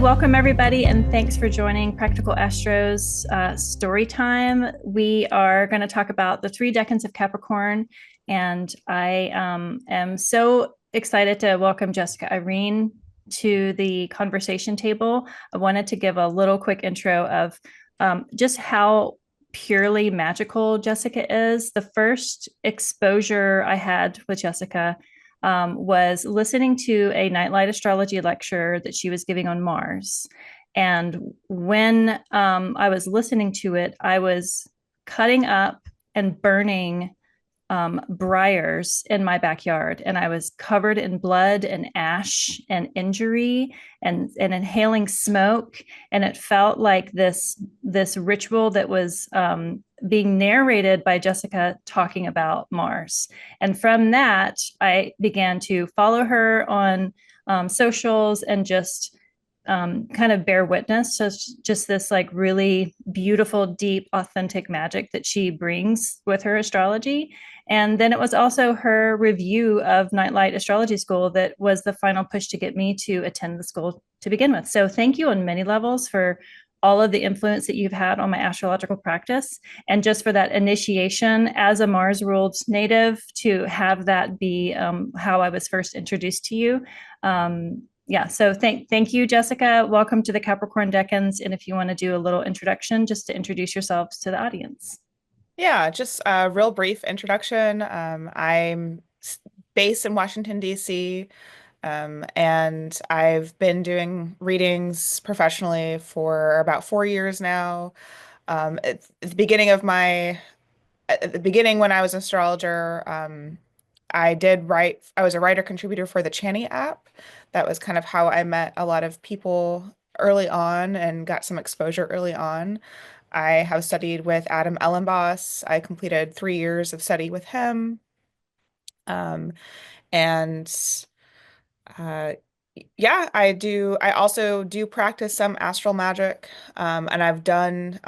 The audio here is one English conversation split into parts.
Welcome everybody, and thanks for joining Practical Astros story time. We are going to talk about the 3 decans of Capricorn, and I am so excited to welcome Jessica Irene to the conversation table. I wanted to give a little quick intro of just how purely magical Jessica is. The first exposure I had with Jessica was listening to a nightlight astrology lecture that she was giving on Mars. And when I was listening to it, I was cutting up and burning briars in my backyard, and I was covered in blood and ash and injury and inhaling smoke, and it felt like this ritual that was being narrated by Jessica talking about Mars. And from that, I began to follow her on socials and just kind of bear witness to just this like really beautiful, deep, authentic magic that she brings with her astrology. And then it was also her review of Nightlight Astrology School that was the final push to get me to attend the school to begin with. So thank you on many levels for all of the influence that you've had on my astrological practice, and just for that initiation as a Mars ruled native to have that be how I was first introduced to you. So thank you, Jessica. Welcome to the Capricorn Decans. And if you want to do a little introduction, just to introduce yourselves to the audience. Yeah, just a real brief introduction. I'm based in Washington, D.C., and I've been doing readings professionally for about 4 years now. At the beginning of at the beginning when I was an astrologer, I was a writer contributor for the Chani app. That was kind of how I met a lot of people early on and got some exposure early on. I have studied with Adam Ellenboss. I completed 3 years of study with him. Um, and uh, yeah, I also do practice some astral magic. And I've done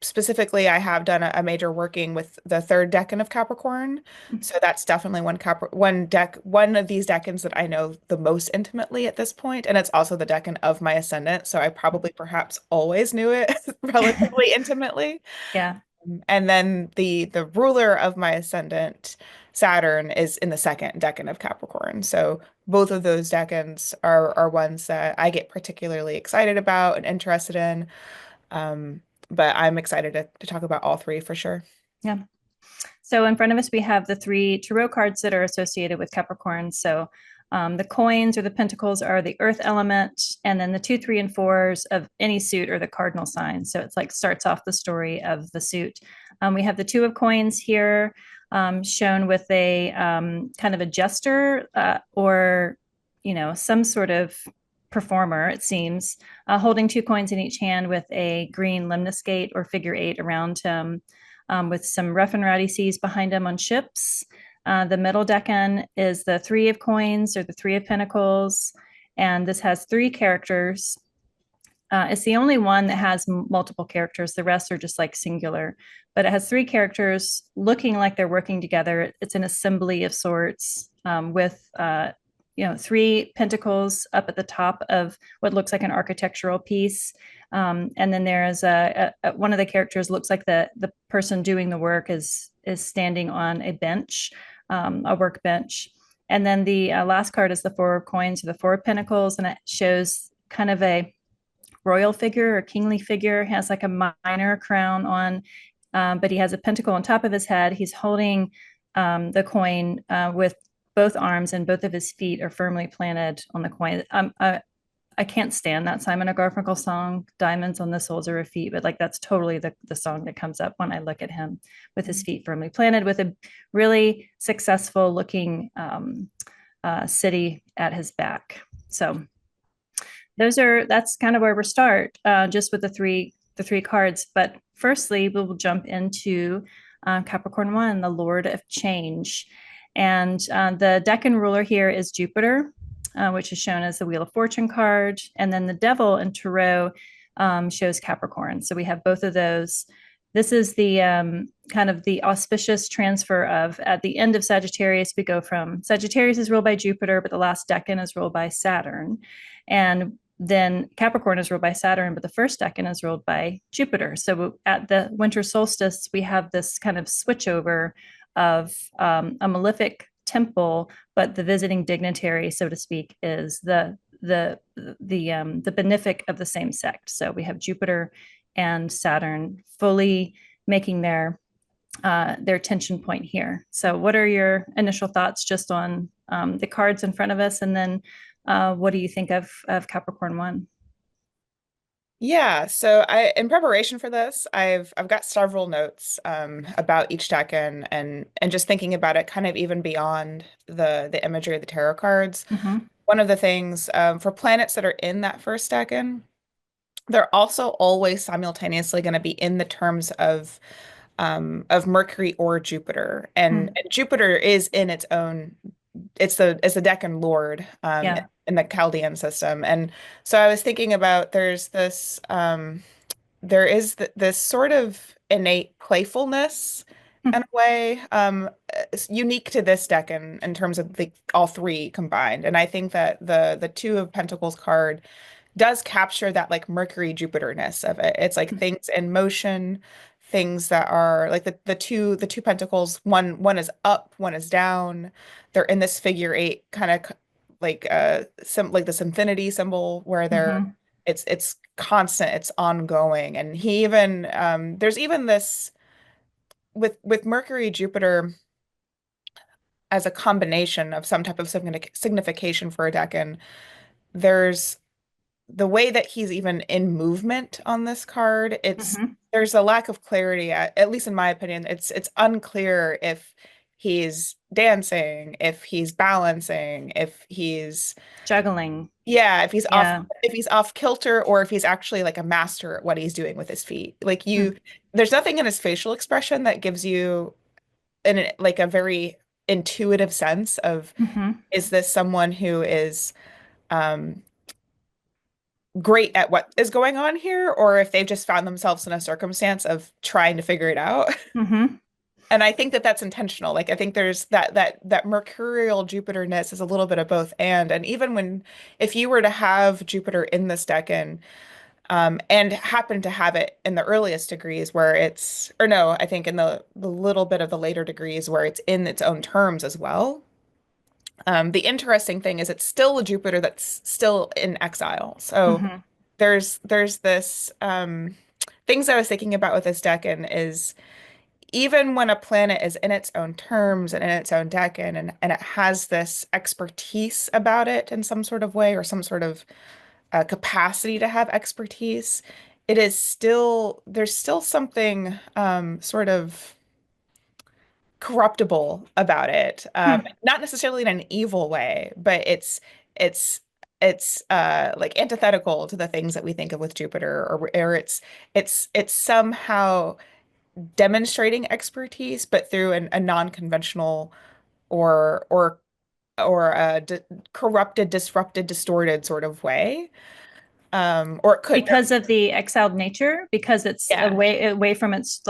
specifically, I have done a major working with the third decan of Capricorn. So that's definitely one of these decans that I know the most intimately at this point, and it's also the decan of my ascendant. So I probably perhaps always knew it relatively intimately. Yeah. And then the ruler of my ascendant, Saturn, is in the second decan of Capricorn. So both of those decans are ones that I get particularly excited about and interested in. But I'm excited to talk about all 3 for sure. Yeah. So in front of us, we have the 3 tarot cards that are associated with Capricorn. So the coins or the pentacles are the earth element, and then the 2, 3, and 4s of any suit are the cardinal signs. So it's like starts off the story of the suit. We have the 2 of coins here, shown with a kind of a jester or some sort of performer, it seems, holding 2 coins in each hand with a green lemniscate or figure 8 around him, with some rough and rowdy seas behind him on ships. The middle decan is the 3 of coins or the 3 of pentacles, and this has 3 characters. It's the only one that has multiple characters. The rest are just like singular, but it has 3 characters looking like they're working together. It's an assembly of sorts, with 3 pentacles up at the top of what looks like an architectural piece. And then there is one of the characters looks like the person doing the work is standing on a bench, a workbench. And then the last card is the 4 of coins or the 4 of pentacles, and it shows kind of a royal figure or kingly figure. He has like a minor crown on, but he has a pentacle on top of his head. He's holding the coin with both arms, and both of his feet are firmly planted on the coin. I can't stand that Simon & Garfunkel song, Diamonds on the Soles of Her Feet, but like that's totally the song that comes up when I look at him, with his feet firmly planted, with a really successful looking city at his back. So that's kind of where we start, just with the three cards. But firstly, we will jump into Capricorn 1, the Lord of Change. And the decan ruler here is Jupiter. which is shown as the Wheel of Fortune card. And then the Devil in Tarot shows Capricorn. So we have both of those. This is the kind of the auspicious transfer of at the end of Sagittarius, we go from Sagittarius is ruled by Jupiter, but the last decan is ruled by Saturn. And then Capricorn is ruled by Saturn, but the first decan is ruled by Jupiter. So at the winter solstice, we have this kind of switchover of a malefic temple, but the visiting dignitary, so to speak, is the benefic of the same sect. So we have Jupiter and Saturn fully making their tension point here. So what are your initial thoughts just on the cards in front of us, and then what do you think of Capricorn 1? Yeah, so in preparation for this, I've got several notes about each deck and just thinking about it kind of even beyond the imagery of the tarot cards. Mm-hmm. One of the things for planets that are in that first decan, they're also always simultaneously going to be in the terms of Mercury or Jupiter, and, Mm. and Jupiter is in its own. It's the decan lord Yeah. in the Chaldean system, and so I was thinking about there is this sort of innate playfulness in Mm. a way it's unique to this deck in terms of the all three combined. And I think that the Two of Pentacles card does capture that like Mercury Jupiter-ness of it. It's like things in motion, things that are like the two pentacles, one is up, one is down. They're in this figure eight kind of like like this infinity symbol where Mm-hmm. it's constant, it's ongoing. And he even there's even this with Mercury Jupiter as a combination of some type of signification for a decan. There's the way that he's even in movement on this card, Mm-hmm. there's a lack of clarity, at least in my opinion. It's unclear if he's dancing, if he's balancing, if he's Juggling. yeah, Yeah. if he's off kilter, or if he's actually like a master at what he's doing with his feet. Like Mm. there's nothing in his facial expression that gives you like a very intuitive sense of, Mm-hmm. is this someone who is um great at what is going on here, or if they've just found themselves in a circumstance of trying to figure it out. Mm-hmm. And I think that that's intentional. Like I think there's that mercurial Jupiter-ness is a little bit of both and even when if you were to have Jupiter in this decan and happen to have it in the earliest degrees where it's or no, I think in the little bit of the later degrees where it's in its own terms as well. The interesting thing is it's still a Jupiter that's still in exile. So Mm-hmm. there's this things I was thinking about with this decan is even when a planet is in its own terms and in its own decan and it has this expertise about it in some sort of way or some sort of capacity to have expertise, it is still there's still something sort of corruptible about it. Not necessarily in an evil way, but it's it's like antithetical to the things that we think of with Jupiter, or it's somehow demonstrating expertise, but through a non-conventional or or or a corrupted, disrupted, distorted sort of way. Or it could, Because of the exiled nature, because it's yeah, away from its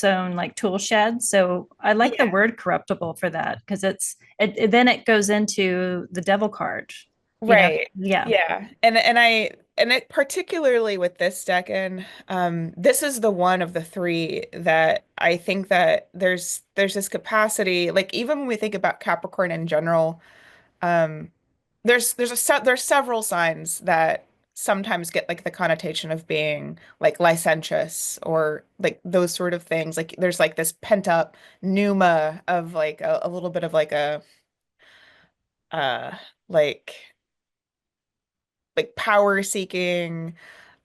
own like tool shed. So I like the yeah. word corruptible for that, because then it goes into the devil card, Right. yeah. Yeah. And it particularly with this deck, and this is the one of the three that I think that there's this capacity, like even when we think about Capricorn in general, um there's several signs that sometimes get like the connotation of being like licentious or like those sort of things. Like there's like this pent up pneuma of like a little bit of like a uh like power seeking,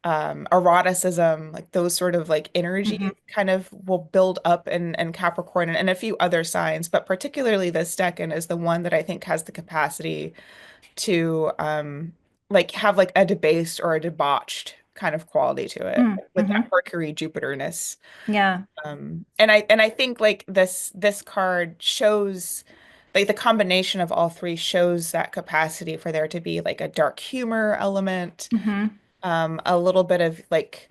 eroticism, like those sort of like energies Hmm. kind of will build up in Capricorn and a few other signs, but particularly this decan is the one that I think has the capacity to like have like a debased or a debauched kind of quality to it with that Mm-hmm. Mercury Jupiter-ness. Yeah. And I think like this card shows like the combination of all three shows that capacity for there to be like a dark humor element, Hmm. a little bit of like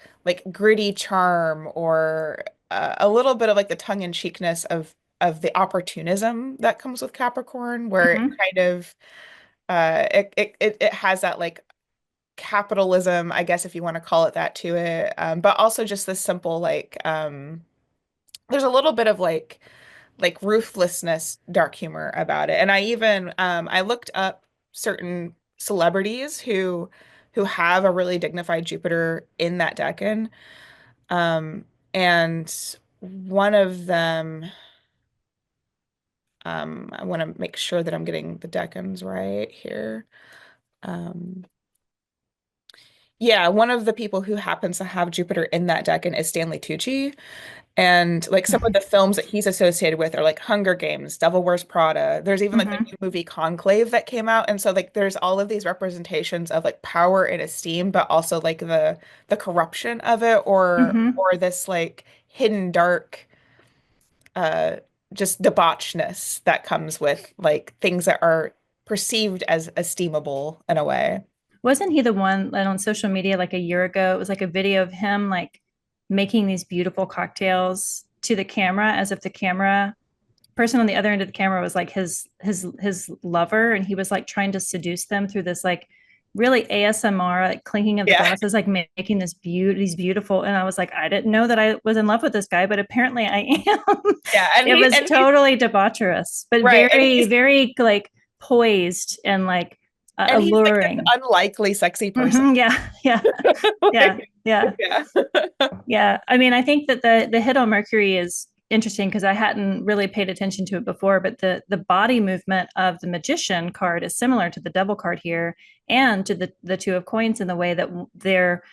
gritty charm, or a little bit of like the tongue-in-cheekness of the opportunism that comes with Capricorn, where it Hmm. kind of it has that like capitalism, I guess if you want to call it that, to it, but also just this simple like there's a little bit of like ruthlessness, dark humor about it. And I even I looked up certain celebrities who have a really dignified Jupiter in that decan. Um, and one of them, I want to make sure that I'm getting the decans right here. Um, yeah, one of the people who happens to have Jupiter in that decan is Stanley Tucci. And like some of the films that he's associated with are like Hunger Games, Devil Wears Prada. There's even like the Hmm. new movie Conclave that came out. And so like there's all of these representations of like power and esteem, but also like the corruption of it, Hmm. or this like hidden dark uh just debauchness that comes with like things that are perceived as esteemable in a way. Wasn't he the one that on social media like a year ago? It was like a video of him like making these beautiful cocktails to the camera as if the camera person on the other end of the camera was like his lover, and he was like trying to seduce them through this like really ASMR like clinking of the Yeah. glasses, like making these beautiful. And I was like, I didn't know that I was in love with this guy, but apparently I am. Yeah. It was And he's totally debaucherous, but right. very, very like poised and like And he's like this alluring. unlikely sexy person. Hmm. Yeah, yeah, yeah, Like, yeah. yeah. Yeah, I mean, I think that the hit on Mercury is interesting because I hadn't really paid attention to it before, but the body movement of the Magician card is similar to the Devil card here and to the Two of Coins in the way that they're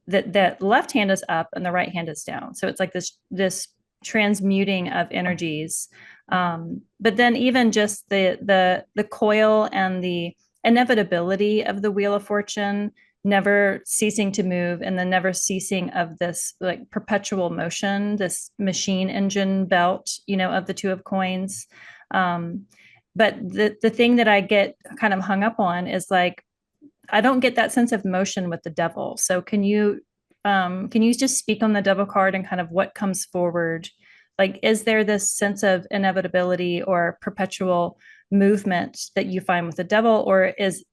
that left hand is up and the right hand is down. So it's like this transmuting of energies. But then even just the coil and the inevitability of the Wheel of Fortune never ceasing to move and then never ceasing of this like perpetual motion, this machine engine belt, of the Two of Coins. um, but the thing that I get kind of hung up on is like I don't get that sense of motion with the devil. So can you just speak on the devil card and kind of what comes forward? Like, is there this sense of inevitability or perpetual movement that you find with the devil, or is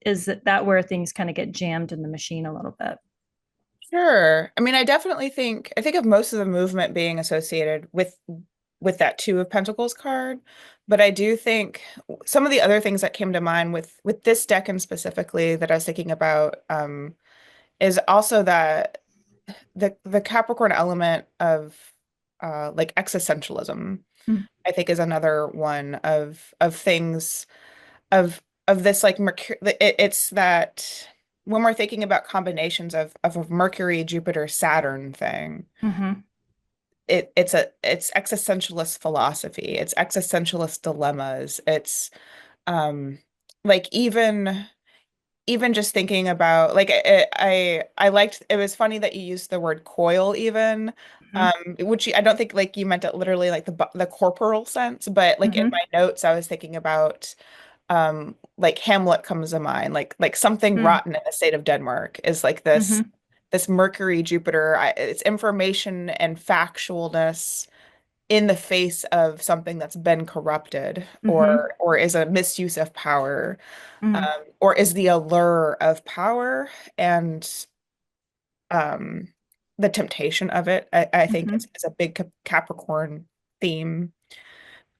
that where things kind of get jammed in the machine a little bit? Sure. I mean, I think of most of the movement being associated with that Two of Pentacles card, but I do think some of the other things that came to mind with this deck and specifically that I was thinking about, is also that the Capricorn element of like existentialism, Mm. I think is another one of things of this like Mercury. It's that when we're thinking about combinations of a Mercury, Jupiter, Saturn thing, Mm-hmm. it's existentialist philosophy, it's existentialist dilemmas, it's um like even just thinking about like I liked it was funny that you used the word coil even, which I don't think like you meant it literally like the corporal sense, but like in Mm-hmm. my notes I was thinking about like Hamlet comes to mind, like something Mm-hmm. rotten in the state of Denmark is like Mm-hmm. this Mercury Jupiter, it's information and factualness in the face of something that's been corrupted, Mm-hmm. or is a misuse of power, Mm-hmm. or is the allure of power and um the temptation of it. I think Mm-hmm. is a big Capricorn theme.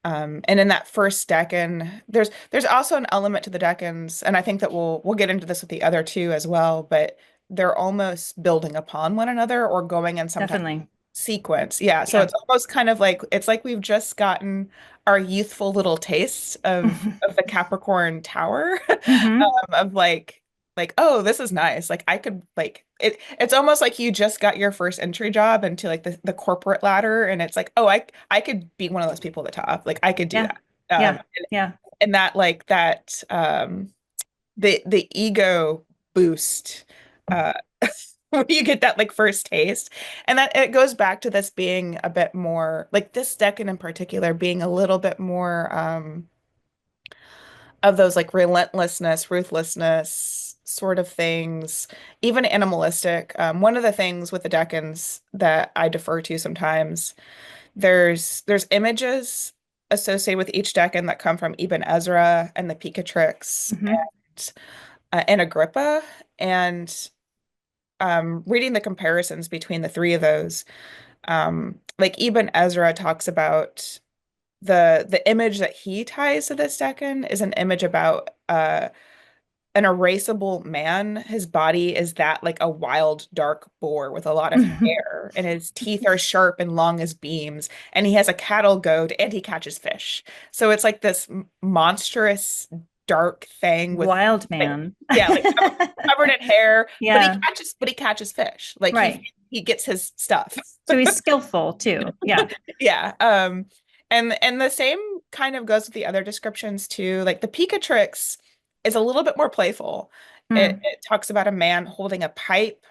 And in that first decan, there's also an element to the decans, and I think that we'll get into this with the other two as well, but they're almost building upon one another or going in some type of Definitely. sequence. Yeah, so Yeah. it's almost kind of like it's like we've just gotten our youthful little taste of the Capricorn Tower, Mm-hmm. of like oh, this is nice. Like I could like it's almost like you just got your first entry job into like the corporate ladder, and it's like oh, I could be one of those people at the top. Like I could do Yeah. that. Yeah. Yeah. And that like that the ego boost, uh when you get that like first taste. And that it goes back to this being a bit more like this decan in particular being a little bit more of those like relentlessness, ruthlessness sort of things, even animalistic. One of the things with the Decans that I defer to sometimes, there's images associated with each Decan that come from Ibn Ezra and the Picatrix Hmm. and Agrippa, and reading the comparisons between the three of those. Like Ibn Ezra talks about the image that he ties to this Decan is an image about an erasable man. His body is that like a wild, dark boar with a lot of hair, and his teeth are sharp and long as beams, and he has a cattle goad and he catches fish. So it's like this monstrous, dark thing with Wild like, man. yeah, like covered in hair, Yeah, but he catches fish. Like right. he gets his stuff. So he's skillful too. Yeah. Yeah. And the same kind of goes with the other descriptions too. Like the Picatrix is a little bit more playful. Mm, It talks about a man holding a pipe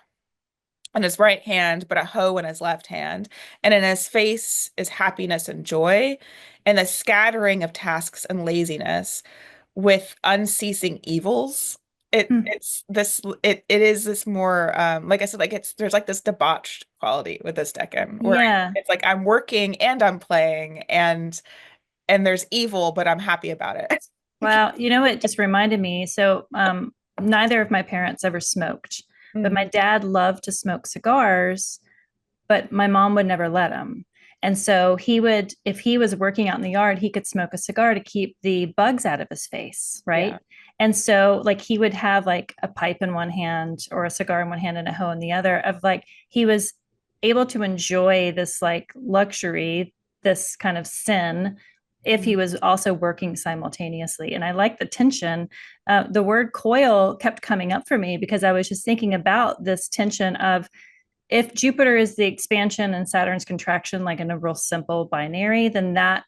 in his right hand, but a hoe in his left hand. And in his face is happiness and joy, and the scattering of tasks and laziness with unceasing evils. mm. It is this more like I said, like it's there's like this debauched quality with this Decan where Yeah. it's like I'm working and I'm playing and there's evil, but I'm happy about it. Wow. You know, it just reminded me. So, neither of my parents ever smoked, but my Mm, dad loved to smoke cigars, but my mom would never let him. And so he would, if he was working out in the yard, he could smoke a cigar to keep the bugs out of his face, right? yeah. And so, like, he would have like a pipe in one hand or a cigar in one hand and a hoe in the other, of like, he was able to enjoy this like luxury, this kind of sin, if he Mm, was also working simultaneously. And I like the tension. The word coil kept coming up for me because I was just thinking about this tension of, if Jupiter is the expansion and Saturn's contraction, like in a real simple binary, then that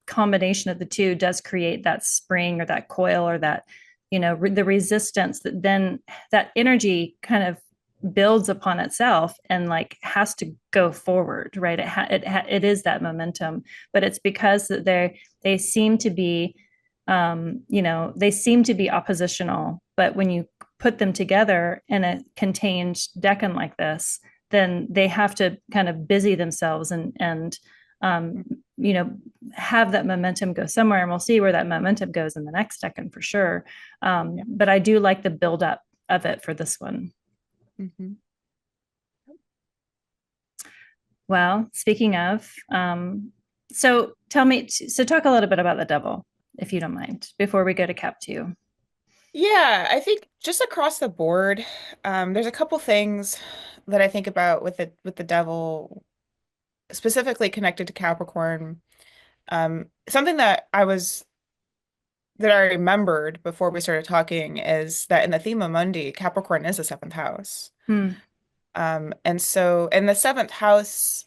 combination of the two does create that spring or that coil or that, the resistance that then that energy kind of builds upon itself and like has to go forward, right? It is that momentum, but it's because that they seem to be, they seem to be oppositional, but when you put them together in a contained decan like this, then they have to kind of busy themselves and um, you know, have that momentum go somewhere, and we'll see where that momentum goes in the next decan for sure. yeah. But I do like the build up of it for this one. Hmm. Well, speaking of, so tell me, so talk a little bit about the devil, if you don't mind, before we go to cap two. Yeah, I think just across the board, there's a couple things that I think about with the devil, specifically connected to Capricorn. Something that I remembered before we started talking is that in the Thema Mundi, Capricorn is the seventh house. Hmm. And the seventh house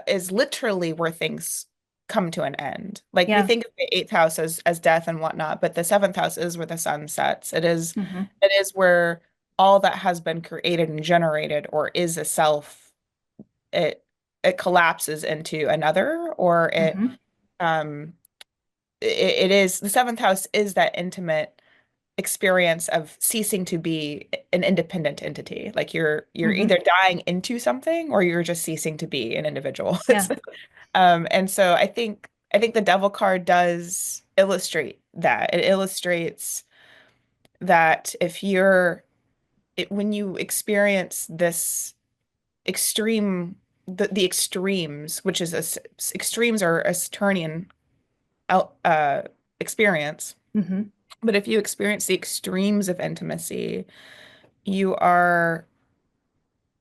is literally where things come to an end. Like we Yeah. think of the eighth house as death and whatnot, but the seventh house is where the sun sets. Hmm. It is where all that has been created and generated or is a self, it it collapses into another, or Hmm. um it is the seventh house is that intimate experience of ceasing to be an independent entity. Like you're Hmm. either dying into something or you're just ceasing to be an individual. Yeah. And so I think the devil card does illustrate that. It illustrates that when you experience this extreme the extremes, which is extremes are a Saturnian out experience. Hmm. But if you experience the extremes of intimacy, you are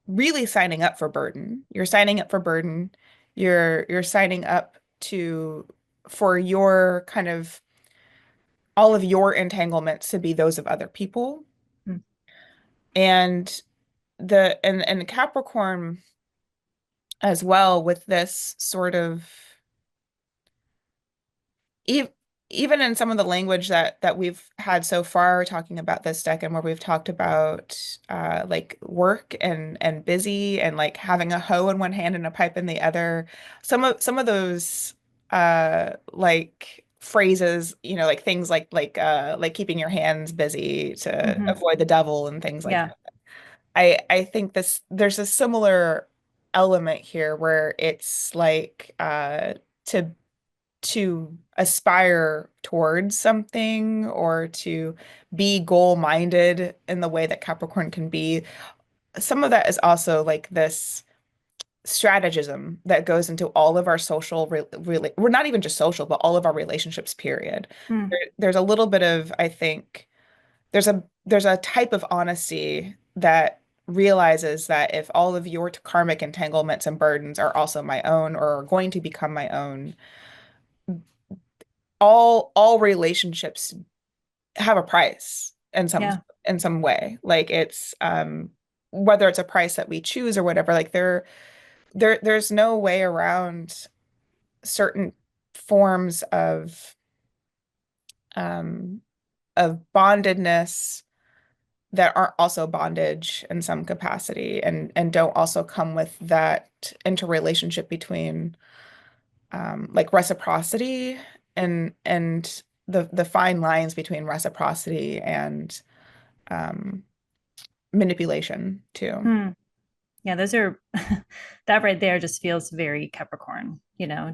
really signing up for burden. You're signing up for burden. You're signing up to for your kind of all of your entanglements to be those of other people. And and Capricorn as well with this sort of ev even in some of the language that we've had so far talking about this deck, and where we've talked about like work and busy and like having a hoe in one hand and a pipe in the other, some of those phrases, like things like keeping your hands busy to Hmm. avoid the devil and things like Yeah. that. I think there's a similar element here where it's like to to aspire towards something or to be goal-minded in the way that Capricorn can be. Some of that is also like this strategism that goes into all of our social we're not even just social, but all of our relationships, period. Mm. There's a little bit of, I think, there's a type of honesty that realizes that if all of your karmic entanglements and burdens are also my own or are going to become my own, all relationships have a price Yeah. in some way. Like it's whether it's a price that we choose or whatever, like there's no way around certain forms um of bondedness that aren't also bondage in some capacity and don't also come with that interrelationship between like reciprocity and the fine lines between reciprocity and um manipulation too. Hmm. Yeah, those are that right there just feels very Capricorn,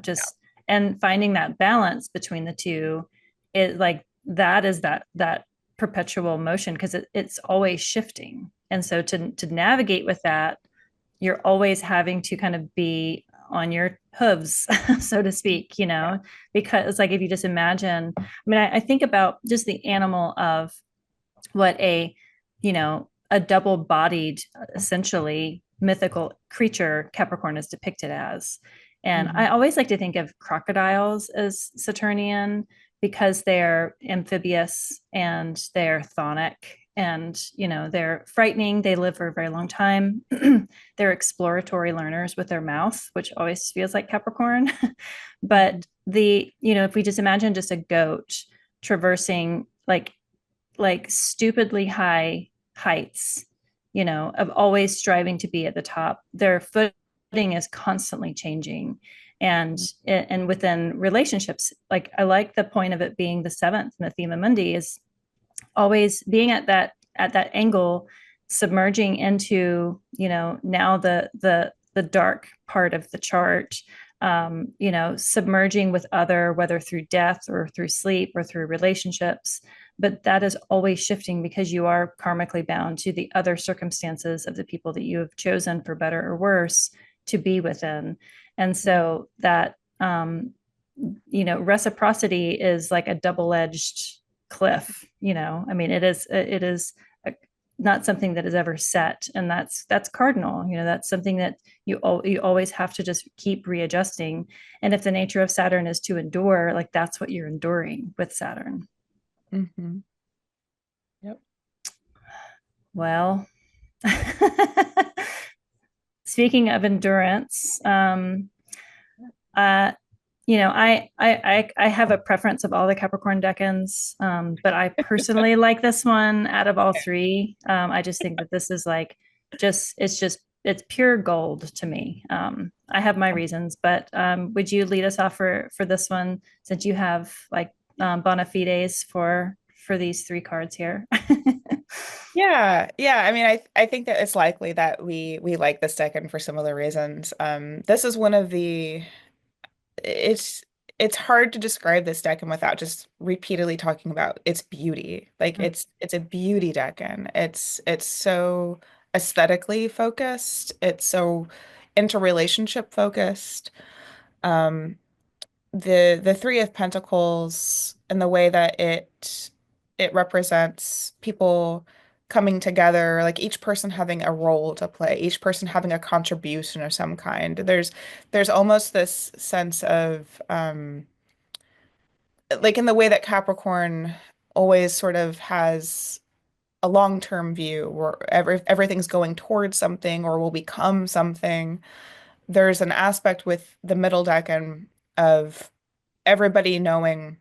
just and finding that balance between the two, it like that is that perpetual motion because it's always shifting. And so to navigate with that, you're always having to kind of be on your hooves, so to speak, because like if you just imagine, I mean, I think about just the animal of what a double-bodied, essentially mythical creature Capricorn is depicted as. And I Mhm. always like to think of crocodiles as Saturnian because they're amphibious and they're chthonic and they're frightening. They live for a very long time. They're exploratory learners with their mouth, which always feels like Capricorn. Mhm. But if we just imagine just a goat traversing like stupidly high heights, of always striving to be at the top. Their footing is constantly changing. And within relationships, like I like the point of it being the seventh, and the theme of Monday is always being at that angle, submerging into now the dark part of the chart, submerging with other, whether through death or through sleep or through relationships. But that is always shifting because you are karmically bound to the other circumstances of the people that you have chosen, for better or worse, to be within. And so that reciprocity is like a double-edged cliff. I mean, it is a, not something that is ever set, and that's cardinal. That's something that you always have to just keep readjusting. And if the nature of Saturn is to endure, like that's what you're enduring with Saturn. Mhm. Yep. Well, speaking of endurance, uh, I have a preference of all the Capricorn decans, but I personally like this one out of all three. I just think that this is like it's pure gold to me. I have my reasons, but would you lead us off for this one, since you have like bona fides for these three cards here? Yeah, yeah. I mean, I think that it's likely that we like this deck and for similar reasons. This is one of the it's it's hard to describe this deck and without just repeatedly talking about its beauty. Like it's a beauty deck and it's so aesthetically focused. It's so interrelationship focused. Um, the Three of Pentacles and the way that it represents people coming together, like each person having a role to play, each person having a contribution of some kind. There's almost this sense of like in the way that Capricorn always sort of has a long-term view where everything's going towards something or will become something. There's an aspect with the middle decan of everybody knowing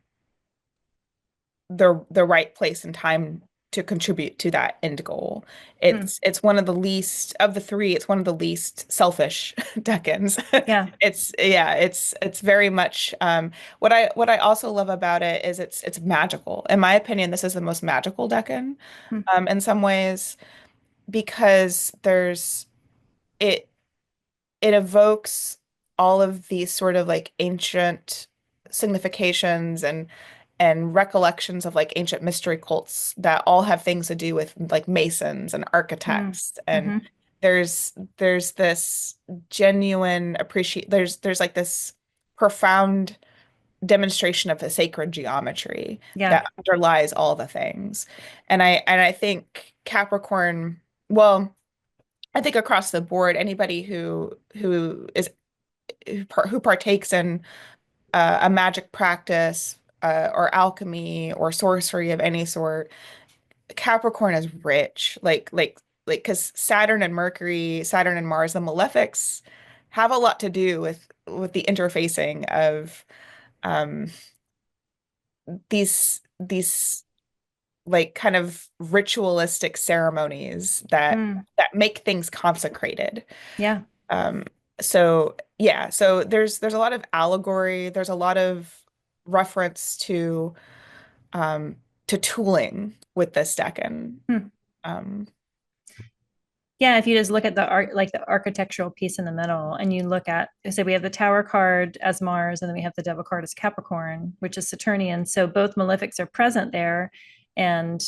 the right place and time to contribute to that end goal. Hmm. It's one of the least of the three, it's one of the least selfish decans. Yeah. It's yeah, it's very much what I also love about it is it's magical. In my opinion, this is the most magical decan Hmm. in some ways because there's it it evokes all of these sort of like ancient significations and recollections of like ancient mystery cults that all have things to do with like masons and Hmm. architects and Hmm. there's this genuine appreciate there's like this profound demonstration of the sacred geometry Yeah. that underlies all the things. And I think Capricorn, well, I think across the board, anybody who partakes in a magic practice or alchemy or sorcery of any sort, Capricorn is rich. Because Saturn and Mercury, Saturn and Mars, the malefics have a lot to do with the interfacing of um, these like kind of ritualistic ceremonies Hmm. that make things consecrated. Yeah. Um, so yeah, so there's a lot of allegory, there's a lot of reference um to tooling with this deck and Hmm. um Yeah, if you just look at the art, like the architectural piece in the middle, and you look at, so we have the Tower card as Mars, and then we have the Devil card as Capricorn, which is Saturnian. So both malefics are present there. And,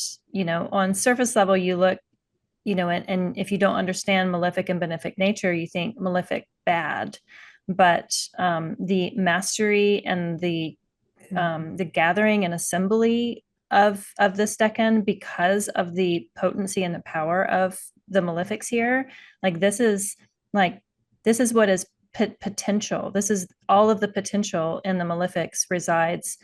on surface level, you look, and if you don't understand malefic and benefic nature, you think malefic bad. But the mastery and the gathering and assembly of this decan, because of the potency and the power of the malefics here, like like this is what is potential. This is all of the potential in the malefics resides,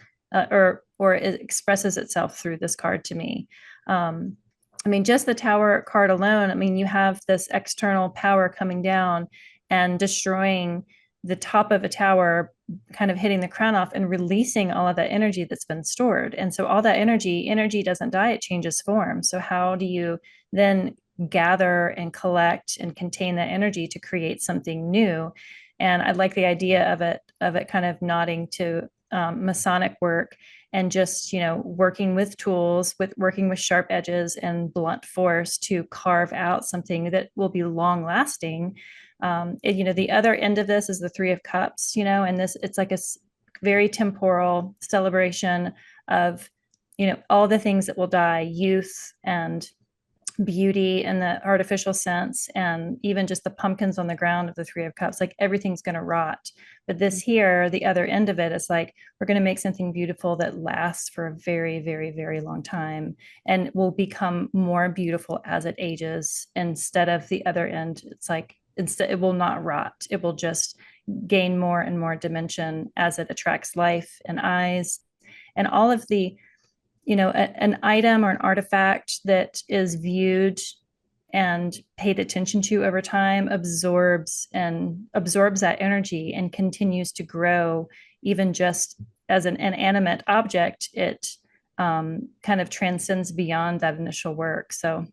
or it expresses itself through this card to me. I mean, just the Tower card alone, I mean, you have this external power coming down and destroying the top of a tower, kind of hitting the crown off and releasing all of that energy that's been stored. And so all that energy doesn't die, it changes form. So how do you then gather and collect and contain that energy to create something new? And I like the idea of it kind of nodding to Masonic work, and just working with tools, with working with sharp edges and blunt force to carve out something that will be long lasting. The other end of this is the Three of Cups, and this, it's like a very temporal celebration of all the things that will die: youth and beauty in the artificial sense, and even just the pumpkins on the ground of the Three of Cups, like everything's going to rot. But this here, the other end of it, is like we're going to make something beautiful that lasts for a very, very, very long time and will become more beautiful as it ages. Instead of the other end, it's like instead it will not rot, it will just gain more and more dimension as it attracts life and eyes. And all of the an item or an artifact that is viewed and paid attention to over time absorbs that energy and continues to grow. Even just as an inanimate object, it kind of transcends beyond that initial work. So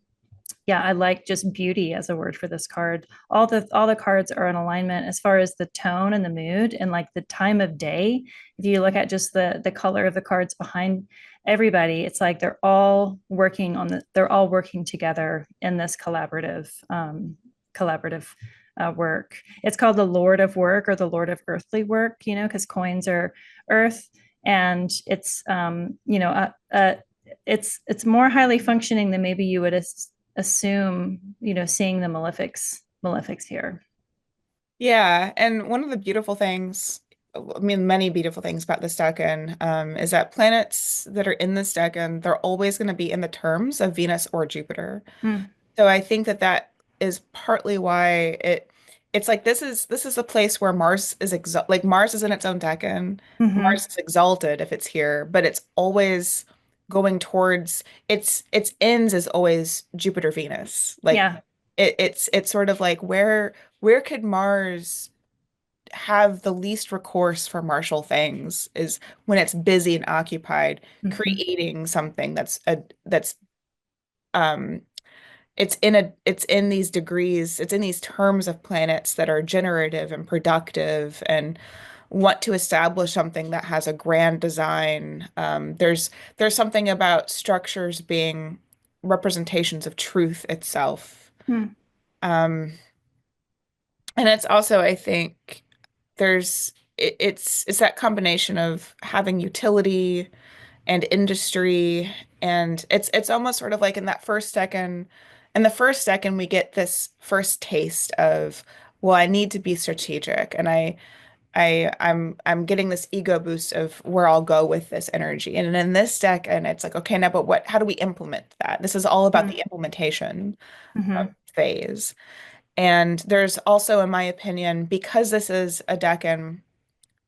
yeah, I like just beauty as a word for this card. All the cards are in alignment as far as the tone and the mood and like the time of day. If you look at just the color of the cards behind everybody, it's like they're all working together in this collaborative work. It's called the Lord of Work, or the Lord of Earthly Work, because coins are earth, and it's more highly functioning than maybe you would assume, seeing the malefics here. yeah, and one of the beautiful things, I mean many beautiful things about this decan is that planets that are in this decan, they're always going to be in the terms of Venus or Jupiter. Mm. So I think that that is partly why it's like this is a place where Mars is like Mars is in its own decan. Hmm. Mars is exalted if it's here, but it's always going towards its ends is always Jupiter Venus. Like Yeah. it's sort of like where could Mars have the least recourse for martial things is when it's busy and occupied Hmm. creating something that's um, it's in these degrees, it's in these terms of planets that are generative and productive and want to establish something that has a grand design. There's something about structures being representations of truth itself. Hmm. Um, and it's also, I think, it's that combination of having utility and industry, and it's almost sort of like in the first second we get this first taste of, well, I need to be strategic, and I'm getting this ego boost of where I'll go with this energy. And in this deck, and it's like, okay, now, but how do we implement that? This is all about Hmm. the implementation Hmm. phase. And there's also, in my opinion, because this is a decan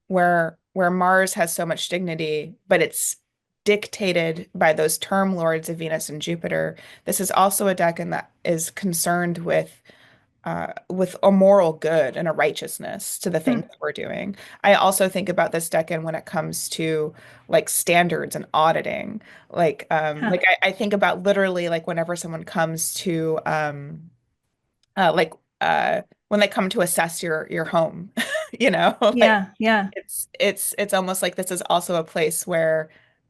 where Mars has so much dignity, but it's dictated by those term lords of Venus and Jupiter. This is also a decan that is concerned with a moral good and a righteousness to the things Hmm. that we're doing. I also think about this decan when it comes to like standards and auditing. Huh. I think about literally like whenever someone comes to like when they come to assess your home, you know, like Yeah. Yeah. it's almost like this is also a place where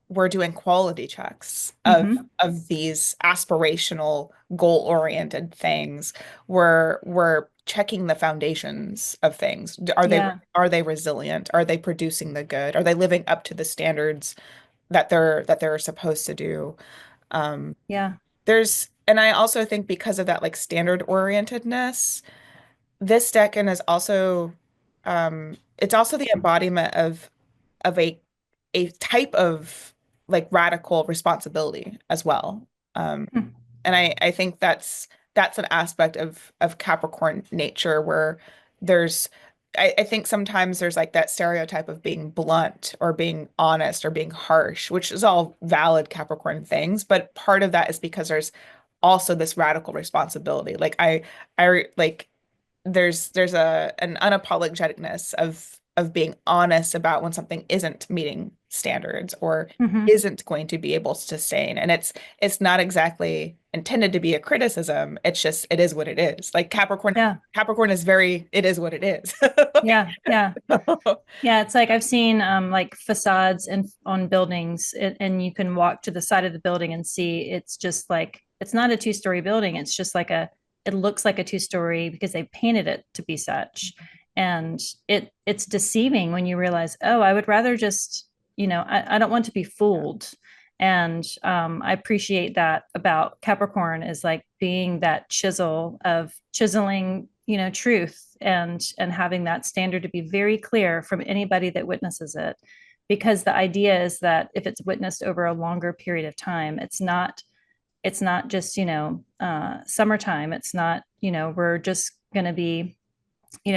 we're doing quality checks Hmm. of these aspirational, goal-oriented things. We're checking the foundations of things. Yeah. Are they resilient? Are they producing the good? Are they living up to the standards that they're supposed to do? Um, Yeah. and I also think because of that like standard orientedness, this decan is also it's also the embodiment of a type of like radical responsibility as well. Um, Hmm. and I think that's an aspect of Capricorn nature where there's I think sometimes there's like that stereotype of being blunt or being honest or being harsh, which is all valid Capricorn things, but part of that is because there's also this radical responsibility. Like there's an unapologeticness of being honest about when something isn't meeting standards or Hmm. isn't going to be able to sustain. And it's not exactly intended to be a criticism. It's just it is what it is. Like Yeah. Capricorn is very it is what it is. Yeah. Yeah. Yeah, it's like I've seen like facades and on buildings, and you can walk to the side of the building and see it's just like it's not a two-story building. It's just like it looks like a two-story because they painted it to be such. And it's deceiving when you realize, oh, I would rather just, I don't want to be fooled. And I appreciate that about Capricorn is like being that chisel of chiseling, truth and having that standard to be very clear from anybody that witnesses it. Because the idea is that if it's witnessed over a longer period of time, it's not just, summertime. It's not, we're just going to be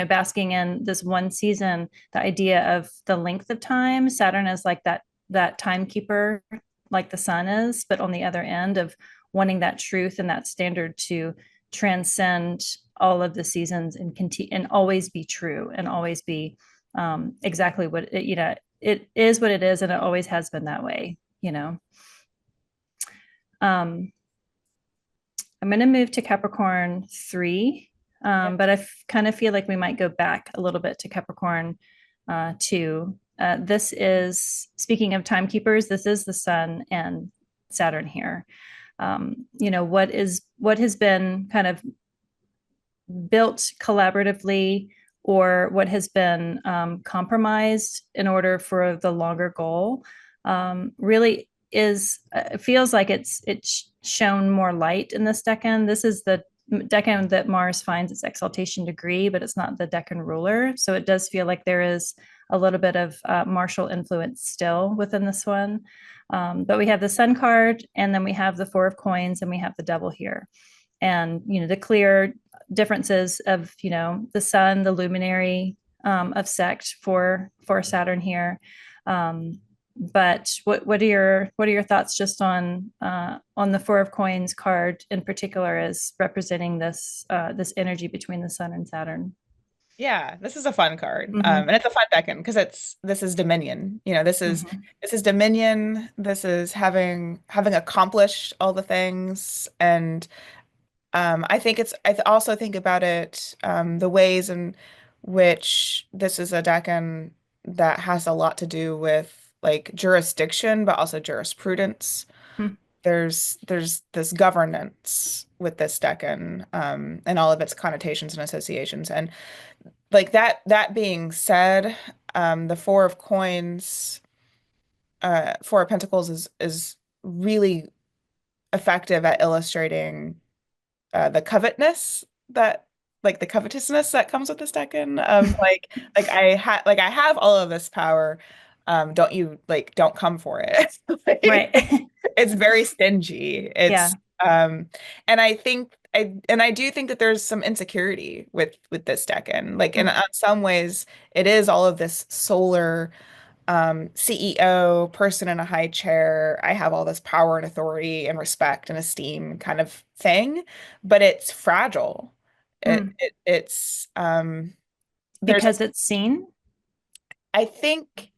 basking in this one season. The idea of the length of time, Saturn is like that timekeeper, like the sun is, but on the other end of wanting that truth and that standard to transcend all of the seasons and continue and always be true and always be exactly what it is, what it is, and it always has been that way. um I'm going to move to Capricorn 3, Yep. but I kind of feel like we might go back a little bit to Capricorn 2. This is, speaking of timekeepers, this is the Sun and Saturn here. What has been kind of built collaboratively or what has been compromised in order for the longer goal really is it feels like it's shown more light in this decan. This is the decan that Mars finds its exaltation degree, but it's not the decan ruler. So it does feel like there is a little bit of martial influence still within this one. But we have the Sun card, and then we have the Four of Coins, and we have the Devil here. And the clear differences of the Sun, the luminary of sect for Saturn here. But what are your thoughts just on the Four of Coins card in particular as representing this energy between the Sun and Saturn? Yeah, this is a fun card. Hmm. And it's a fun decan because this is Dominion. Hmm. This is Dominion. This is having accomplished all the things. And I think also think about it, the ways in which this is a decan that has a lot to do with like jurisdiction, but also jurisprudence. There's this governance with this decan, and all of its connotations and associations. And like that being said, the Four of Coins, Four of Pentacles is really effective at illustrating the the covetousness that comes with this decan of like I have all of this power. Don't you like don't come for it. Right. Like, it's very stingy. Yeah. And I do think that there's some insecurity with this decan. Like in Mm. on some ways, it is all of this solar CEO, person in a high chair. I have all this power and authority and respect and esteem kind of thing, but it's fragile. Mm. There's Because it's seen. I think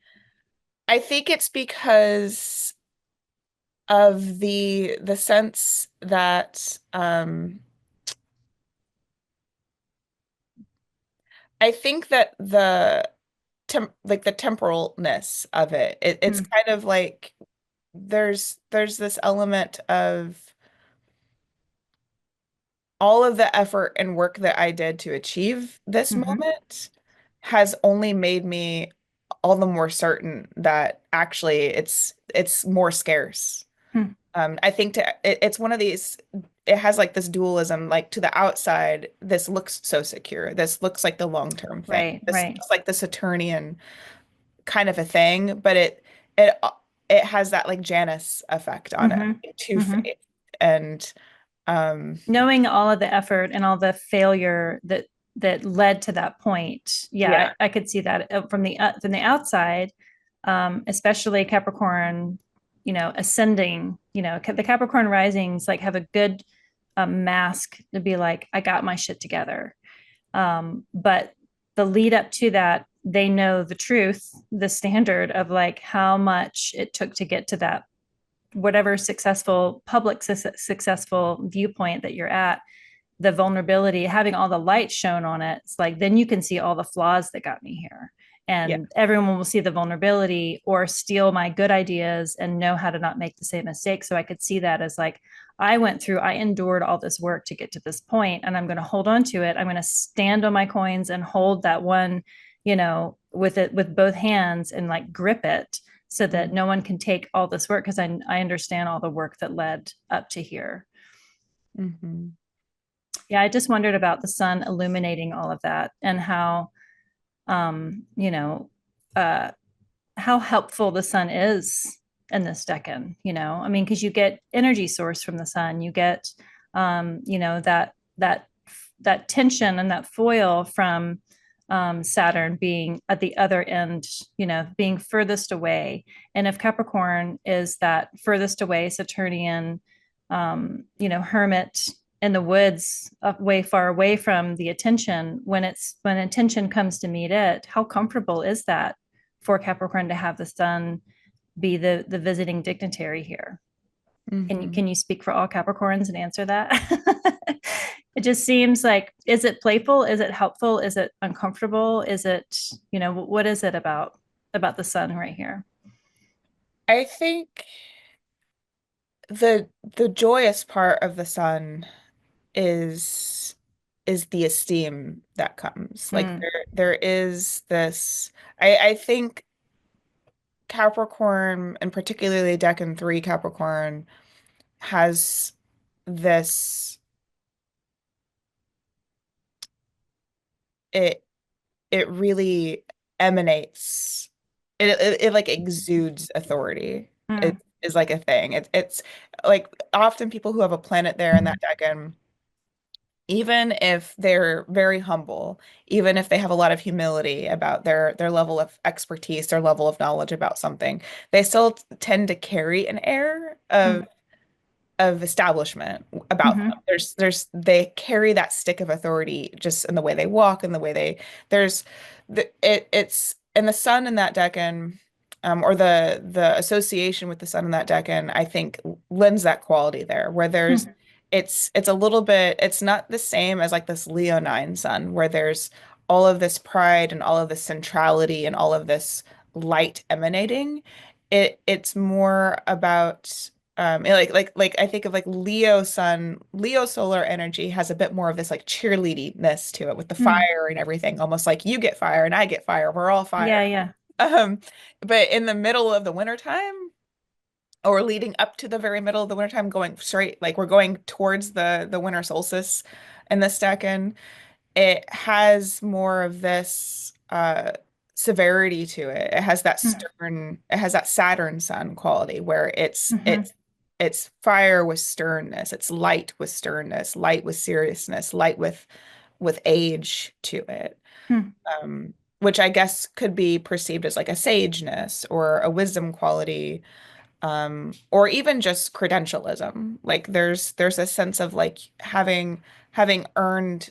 I think it's because of the sense that I think that the temporalness of it's Mm. kind of like there's this element of all of the effort and work that I did to achieve this Hmm. moment has only made me all the more certain that actually it's more scarce. Hmm. I think it's one of these, it has like this dualism, like to the outside, this looks so secure. This looks like the long-term thing. Right. This Right. looks like the Saturnian kind of a thing, but it it has that like Janus effect on it, Hmm. like Hmm. two-faced. And um Knowing all of the effort and all the failure that led to that point, yeah, yeah. I could see that from the outside, especially Capricorn, ascending. The Capricorn risings like have a good mask to be like, I got my shit together. But the lead up to that, they know the truth, the standard of like how much it took to get to that whatever successful viewpoint that you're at, the vulnerability, having all the light shown on it, it's like then you can see all the flaws that got me here. Yeah. And everyone will see the vulnerability or steal my good ideas and know how to not make the same mistake. So I could see that as like, I endured all this work to get to this point, and I'm going to hold on to it. I'm going to stand on my coins and hold that one, with it with both hands and like grip it so that no one can take all this work because I understand all the work that led up to here. Mm-hmm. Yeah, I just wondered about the sun illuminating all of that and how, um, you know, uh, how helpful the sun is in this decan. I mean, because you get energy source from the sun, you get, that tension and that foil from Saturn being at the other end, being furthest away. And if Capricorn is that furthest away Saturnian, hermit in the woods, way far away from the attention, when attention comes to meet it, how comfortable is that for Capricorn to have the sun be the visiting dignitary here? Mm-hmm. Can you speak for all Capricorns and answer that? It just seems like, is it playful? Is it helpful? Is it uncomfortable? Is it, what is it about the sun right here? I think the joyous part of the sun is the esteem that comes. Like Mm, there is this I think Capricorn, and particularly Decan 3 Capricorn, has this it it really emanates it like exudes authority mm, is like a thing. It's like often people who have a planet there in that decan, even if they're very humble, even if they have a lot of humility about their level of expertise, their level of knowledge about something, they still tend to carry an air of mm, of establishment about them. Hmm. They carry that stick of authority just in the way they walk and the way there's it's and the sun in that decan, or the association with the sun in that decan, I think lends that quality there, where there's it's a little bit, it's not the same as like this Leonine sun where there's all of this pride and all of this centrality and all of this light emanating. It's more about like I think of like Leo sun, Leo solar energy has a bit more of this like cheerleadiness to it with the fire and everything, almost like you get fire and I get fire. We're all Yeah, fire. yeah. Um, but in the middle of the wintertime, or leading up to the very middle of the wintertime, going straight, like we're going towards the winter solstice in this decan, it has more of this severity to it. It has that stern, it has that Saturn sun quality where Mm-hmm. it's fire with sternness, it's light with sternness, light with seriousness, light with age to it. Which I guess could be perceived as like a sageness or a wisdom quality, or even just credentialism. Like there's a sense of like having earned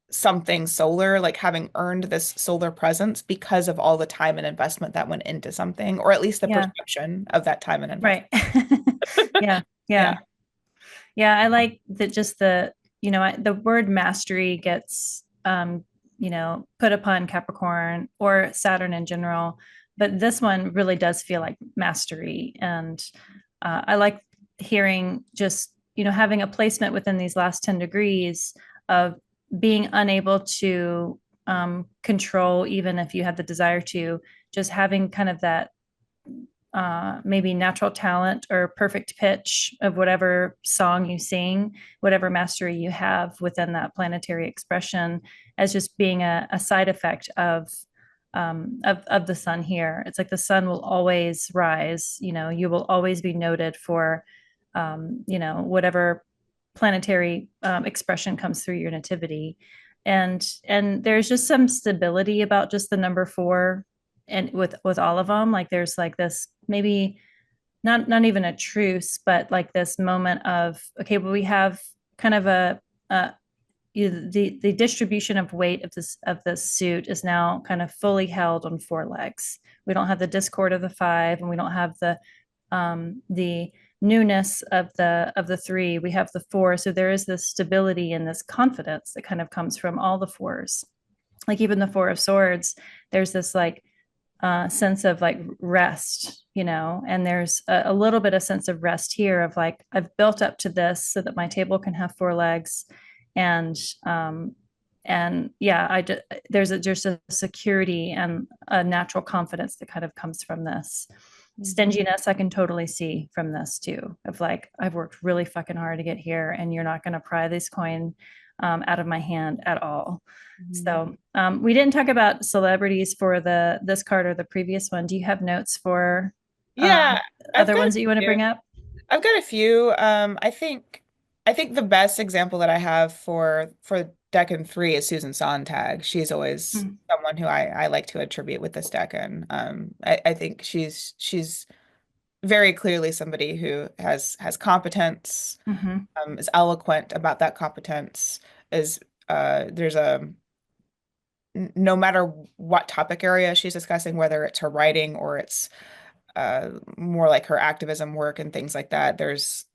something solar, like having earned this solar presence because of all the time and investment that went into something, or at least the Yeah, perception of that time and investment. right. Yeah, Yeah. yeah. Yeah, I like that just the word mastery gets put upon Capricorn or Saturn in general, but this one really does feel like mastery. And I like hearing just, having a placement within these last 10 degrees of being unable to control, even if you had the desire to, just having kind of that maybe natural talent or perfect pitch of whatever song you sing, whatever mastery you have within that planetary expression, as just being a side effect of the sun here. It's like the sun will always rise. You will always be noted for whatever planetary expression comes through your nativity. And there's just some stability about just the number four, and with all of them, like there's like this, maybe not even a truce, but like this moment of, okay, well, we have kind of a the distribution of weight of this suit is now kind of fully held on four legs. We don't have the discord of the five, and we don't have the newness of the three. We have the four. So there is this stability and this confidence that kind of comes from all the fours. Like even the four of swords, there's this like sense of like rest, and there's a little bit of sense of rest here of like, I've built up to this so that my table can have four legs. And yeah, there's a security and a natural confidence that kind of comes from this. Stinginess I can totally see from this too, of like, I've worked really fucking hard to get here, and you're not going to pry this coin out of my hand at all. Mhm. So we didn't talk about celebrities for this card or the previous one. Do you have notes for Yeah, I've other got a ones that you want to few. bring up? I've got a few. I think the best example that I have for Decan 3 is Susan Sontag. She's always Mm-hmm. someone who I like to attribute with this Decan. I think she's very clearly somebody who has competence, Mm-hmm. is eloquent about that competence, is there's a no matter what topic area she's discussing, whether it's her writing or it's more like her activism work and things like that, there's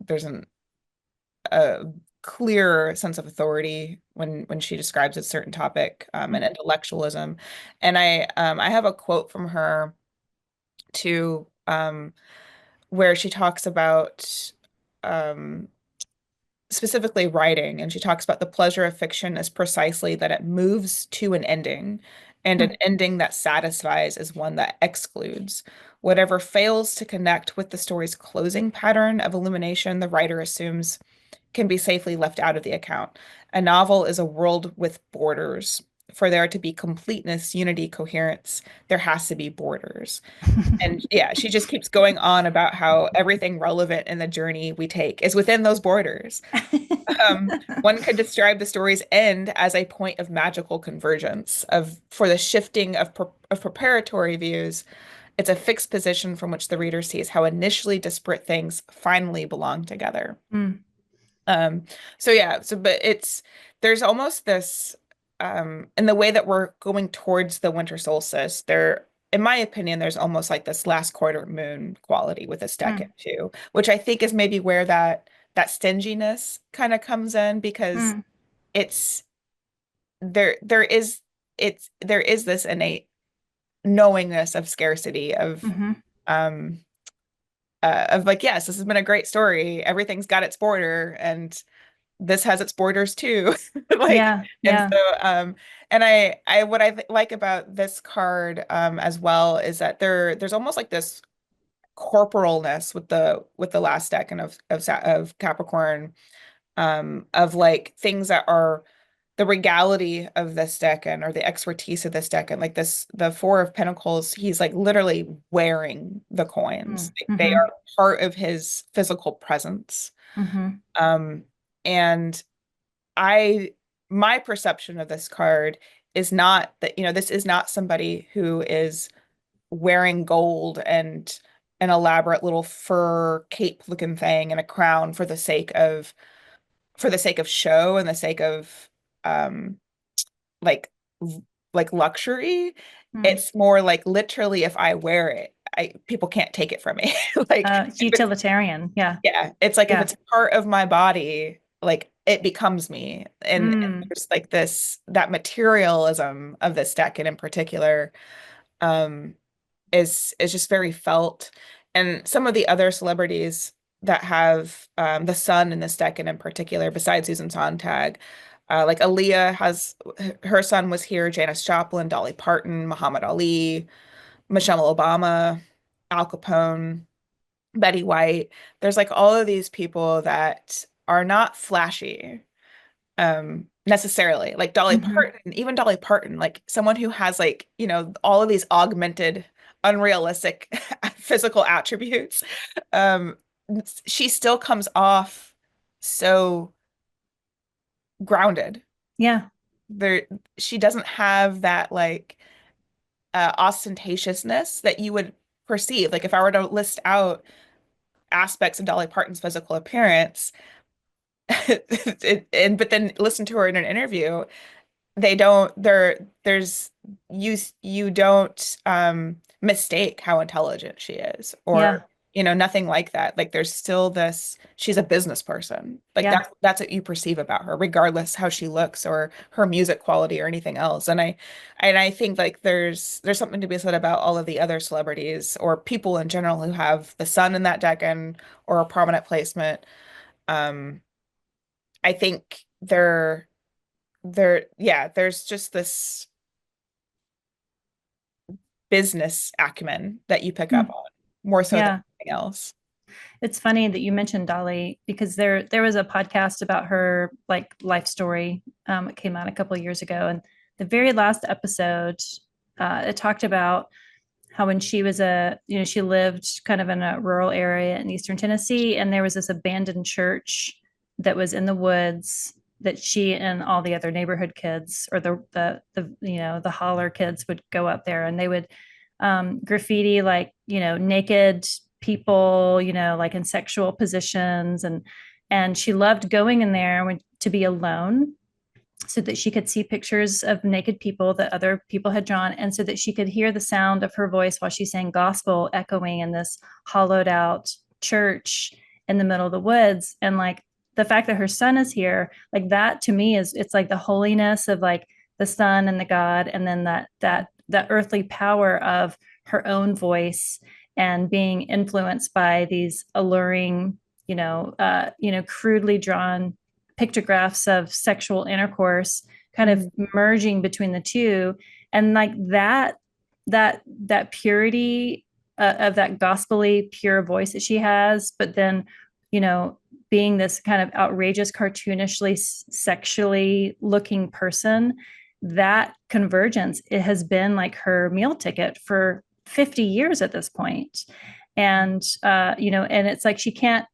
a clear sense of authority when she describes a certain topic, and intellectualism. And I have a quote from her too, where she talks about um, specifically writing, and she talks about the pleasure of fiction as precisely that it moves to an ending, and an ending that satisfies is one that excludes. Whatever fails to connect with the story's closing pattern of illumination, the writer assumes can be safely left out of the account. A novel is a world with borders. For there to be completeness, unity, coherence, there has to be borders. And yeah, she just keeps going on about how everything relevant in the journey we take is within those borders. One could describe the story's end as a point of magical convergence of for the shifting of preparatory views It's a fixed position from which the reader sees how initially disparate things finally belong together. Mm, Um, so yeah, but there's almost this in the way that we're going towards the winter solstice, there, in my opinion, there's almost like this last quarter moon quality with this decade mm, too, which I think is maybe where that stinginess kind of comes in because mm, it's there is there is this innate knowingness of scarcity mm-hmm. um of like, yes, this has been a great story. Everything's got its border, and this has its borders too. Like, Yeah, and yeah. so, and what I like about this card, as well is that there's almost like this corporalness with the last deck and of Capricorn, of like things that are the regality of this deck and or the expertise of this deck and like this the Four of Pentacles, he's like literally wearing the coins. Mm, They mm-hmm. are part of his physical presence. Mm-hmm. Um, and I my perception of this card is not that, this is not somebody who is wearing gold and an elaborate little fur cape looking thing and a crown for the sake of show and the sake of um like like luxury. Mm. It's more like literally if I wear it, I people can't take it from me. Like It's utilitarian. Yeah, yeah, it's like if yeah. it's part of my body, like it becomes me. And Mm, there's like that materialism of this deck and in particular, um, is just very felt. And some of the other celebrities that have the sun in this deck and in particular, besides Susan Sontag, like Aaliyah has her son was here, Janis Joplin, Dolly Parton, Muhammad Ali, Michelle Obama, Al Capone. Betty White. There's like all of these people that are not flashy, necessarily. Like Dolly mm-hmm. Parton, even Dolly Parton, like someone who has like, all of these augmented, unrealistic physical attributes. Um, she still comes off so grounded. Yeah, There, she doesn't have that like ostentatiousness that you would perceive. Like if I were to list out aspects of Dolly Parton's physical appearance, but then listen to her in an interview, they don't there's you don't mistake how intelligent she is yeah, or nothing like that. Like there's still this, she's a business person. Like yeah. that's what you perceive about her, regardless how she looks or her music quality or anything else. And I think like there's something to be said about all of the other celebrities or people in general who have the sun in that deck and or a prominent placement. um I think yeah, there's just this business acumen that you pick up Mm, on more so than yeah. anything else. It's funny that you mentioned Dolly because there was a podcast about her like life story. It came out a couple of years ago, and the very last episode, it talked about how when she was she lived kind of in a rural area in eastern Tennessee, and there was this abandoned church that was in the woods that she and all the other neighborhood kids or the holler kids would go up there and they would graffiti like naked people like in sexual positions, and she loved going in there to be alone so that she could see pictures of naked people that other people had drawn, and so that she could hear the sound of her voice while she sang gospel echoing in this hollowed out church in the middle of the woods. And like the fact that her son is here, like that to me is, it's like the holiness of like the son and the God, and then that earthly power of her own voice and being influenced by these alluring, crudely drawn pictographs of sexual intercourse kind of Mhm. merging between the two. And like that purity of that gospelly pure voice that she has, but then you know being this kind of outrageous cartoonishly sexually looking person, that convergence, it has been like her meal ticket for 50 years at this point. And and it's like she can't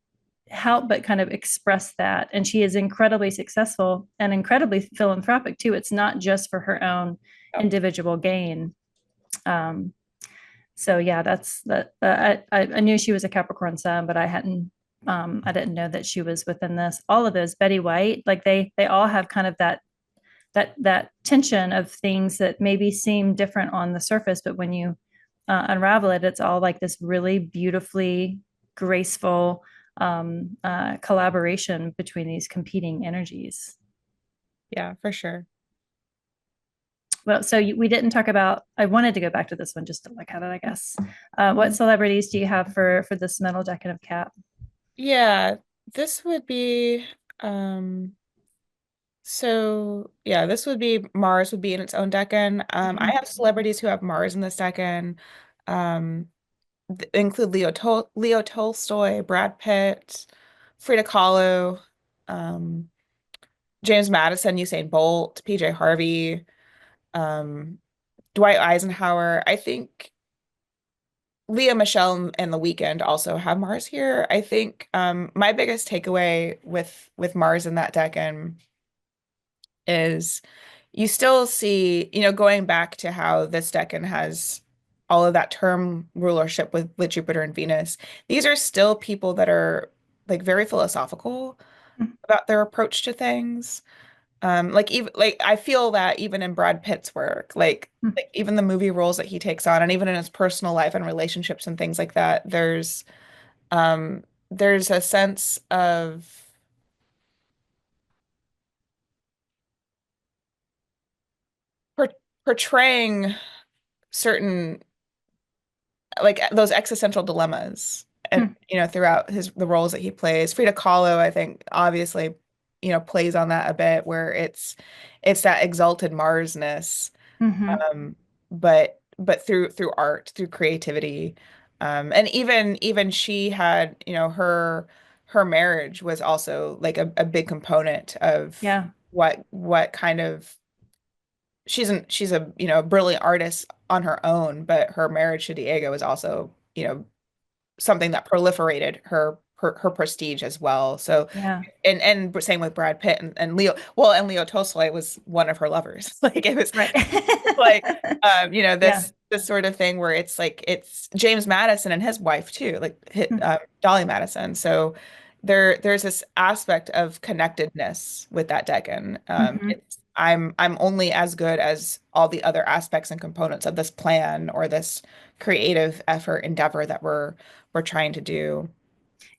help but kind of express that. And she is incredibly successful and incredibly philanthropic too. It's not just for her own Yep. individual gain. Um, So yeah, that's that. I knew she was a Capricorn sun, but I didn't know that she was within this. All of those, Betty White, like they all have kind of that tension of things that maybe seem different on the surface, but when you unravel it, it's all like this really beautifully graceful collaboration between these competing energies. Yeah, for sure. Well, so we didn't talk about. I wanted to go back to this one just to look at it, I guess. What Mhm. celebrities do you have for this middle decan of Cap? Yeah, this would be um so yeah, this would be Mars would be in its own decan. I Mhm. have celebrities who have Mars in this decan. Um Include Leo Tolstoy, Brad Pitt, Frida Kahlo, um, James Madison, Usain Bolt, PJ Harvey, um, Dwight Eisenhower. I think Leah Michelle and The Weeknd also have Mars here. I think my biggest takeaway with Mars in that decan is you still see, going back to how this decan has all of that term rulership with Jupiter and Venus, these are still people that are like very philosophical about their approach to things. Like even like I feel that even in Brad Pitt's work, like even the movie roles that he takes on, and even in his personal life and relationships and things like that, there's a sense of per portraying certain like those existential dilemmas and throughout the roles that he plays. Frida Kahlo, I think, obviously, plays on that a bit where it's that exalted Marsness, Mm-hmm. but through art, through creativity. And even she had, her marriage was also like a big component of Yeah. what kind of she's a brilliant artist on her own, but her marriage to Diego is also something that proliferated her prestige as well. So Yeah. and same with Brad Pitt and Leo. Well, and Leo Tolstoy was one of her lovers. Like Right. it's like Yeah. this sort of thing where it's like it's James Madison and his wife too, like Dolly Madison. So there's this aspect of connectedness with that decan. Mm-hmm. It's I'm only as good as all the other aspects and components of this plan or this creative effort endeavor that we're trying to do.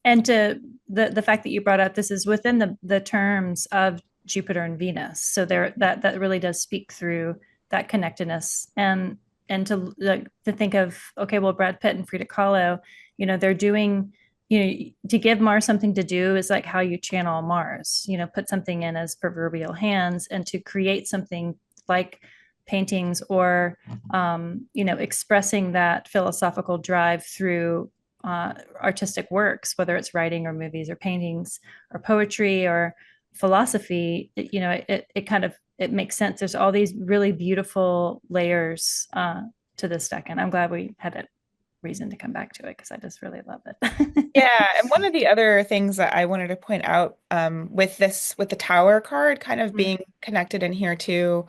And to the fact that you brought up this is within the terms of Jupiter and Venus, so there that really does speak through that connectedness and to like to think of okay, well, Brad Pitt and Frida Kahlo, they're doing. To give Mars something to do is like how you channel Mars. Put something in as proverbial hands, and to create something like paintings or expressing that philosophical drive through artistic works, whether it's writing or movies or paintings or poetry or philosophy, it kind of it makes sense. There's all these really beautiful layers to this deck, and I'm glad we had a reason to come back to it because I just really love it. Yeah, and one of the other things that I wanted to point out with the tower card kind of being connected in here too,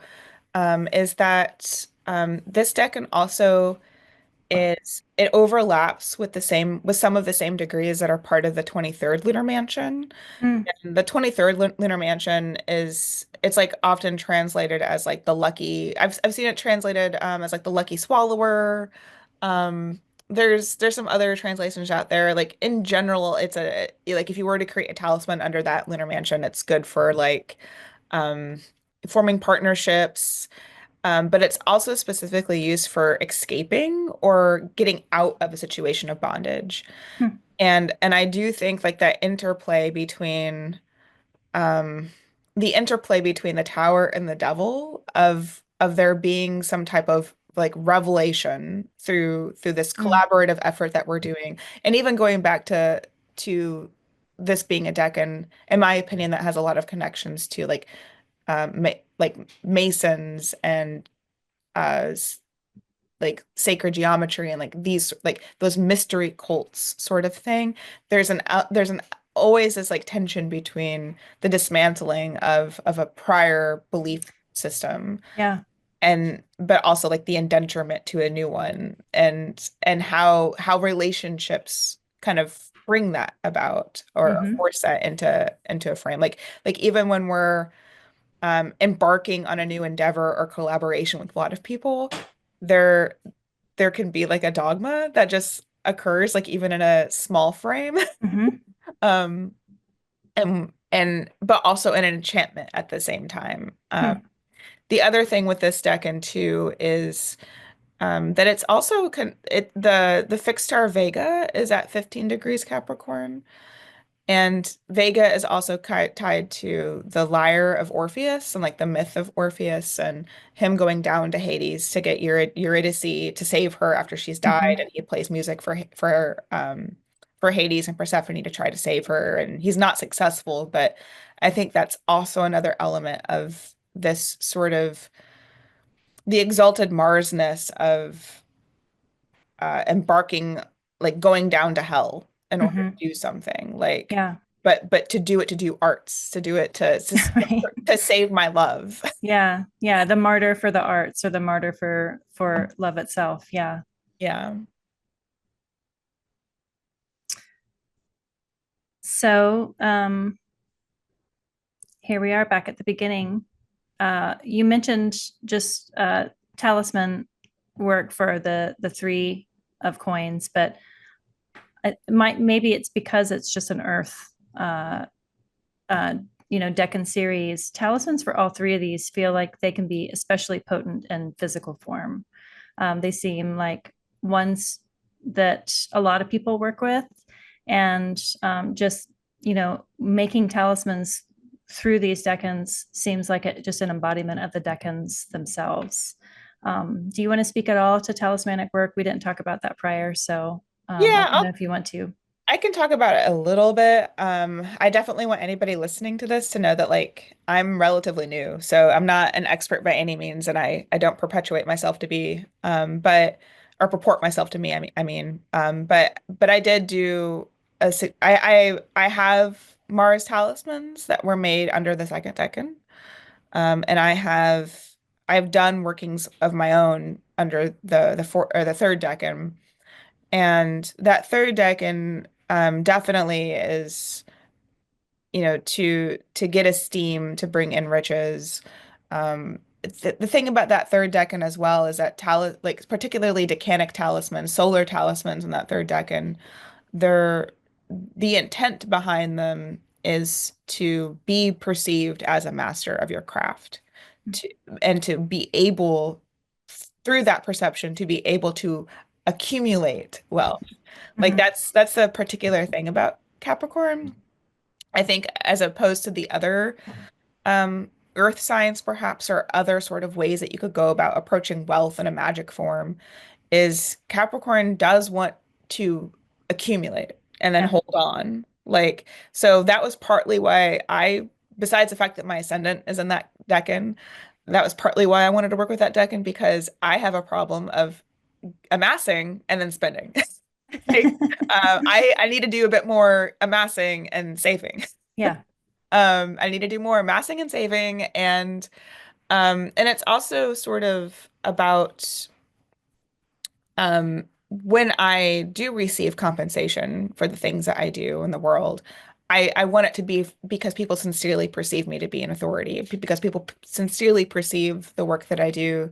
is that this deck can also is it overlaps with some of the same degrees that are part of the 23rd lunar mansion. Mm, And the 23rd lunar mansion it's like often translated as like the lucky. I've seen it translated as like the lucky swallower. Um there's some other translations out there. Like in general, it's a like if you were to create a talisman under that lunar mansion, it's good for like um forming partnerships, but it's also specifically used for escaping or getting out of a situation of bondage. mm, And I do think like that interplay between um the interplay between the tower and the devil of there being some type of like revelation through this mm. collaborative effort that we're doing. And even going back to this being a decan, in my opinion, that has a lot of connections to like ma like Masons and uh like sacred geometry and like these like those mystery cults sort of thing. There's an always this like tension between the dismantling of a prior belief system Yeah. and but also like the indenturement to a new one, and how relationships kind of bring that about or Hmm. force that into a frame. Like even when we're embarking on a new endeavor or collaboration with a lot of people, there there can be like a dogma that just occurs like even in a small frame. Hmm. um and but also in an enchantment at the same time. The other thing with this deck and two is that it's also the fixed star Vega is at 15 degrees Capricorn. And Vega is also tied to the lyre of Orpheus and like the myth of Orpheus and him going down to Hades to get Eurydice to save her after she's died, Hmm. and he plays music for Hades and Persephone to try to save her, and he's not successful. But I think that's also another element of this sort of the exalted Marsness of embarking, like going down to hell in order Hmm. to do something. Like, Yeah. but to do it to do arts, to do it Right. to save my love. Yeah. Yeah. The martyr for the arts or the martyr for love itself. Yeah. Yeah. So here we are back at the beginning. You mentioned just talisman work for the three of coins, but it might maybe it's because it's just an earth uh, Decan series. Talismans for all three of these feel like they can be especially potent in physical form. They seem like ones that a lot of people work with, and just making talismans through these decans seems like just an embodiment of the decans themselves. Do you want to speak at all to talismanic work? We didn't talk about that prior, so Yeah, let me know if you want to. I can talk about it a little bit. I definitely want anybody listening to this to know that like I'm relatively new, so I'm not an expert by any means, and I don't perpetuate myself to be, but or purport myself to me. But I did do I have Mars talismans that were made under the second decan, and I've done workings of my own under the four or the third decan. And that third decan definitely is, to get esteem, to bring in riches. The thing about that third decan as well is that like particularly decanic talismans, solar talismans in that third decan, they're the intent behind them is to be perceived as a master of your craft, to and to be able through that perception to be able to accumulate wealth. Like Mhm. that's the particular thing about Capricorn. I think as opposed to the other earth signs perhaps or other sort of ways that you could go about approaching wealth in a magic form is Capricorn does want to accumulate and then Yeah. hold on. Like, so that was partly why besides the fact that my ascendant is in that decan, that was partly why I wanted to work with that decan because I have a problem of amassing and then spending. Like, I need to do a bit more amassing and saving. Yeah. I need to do more amassing and saving, and it's also sort of about when I do receive compensation for the things that I do in the world, I want it to be because people sincerely perceive me to be an authority, because people sincerely perceive the work that I do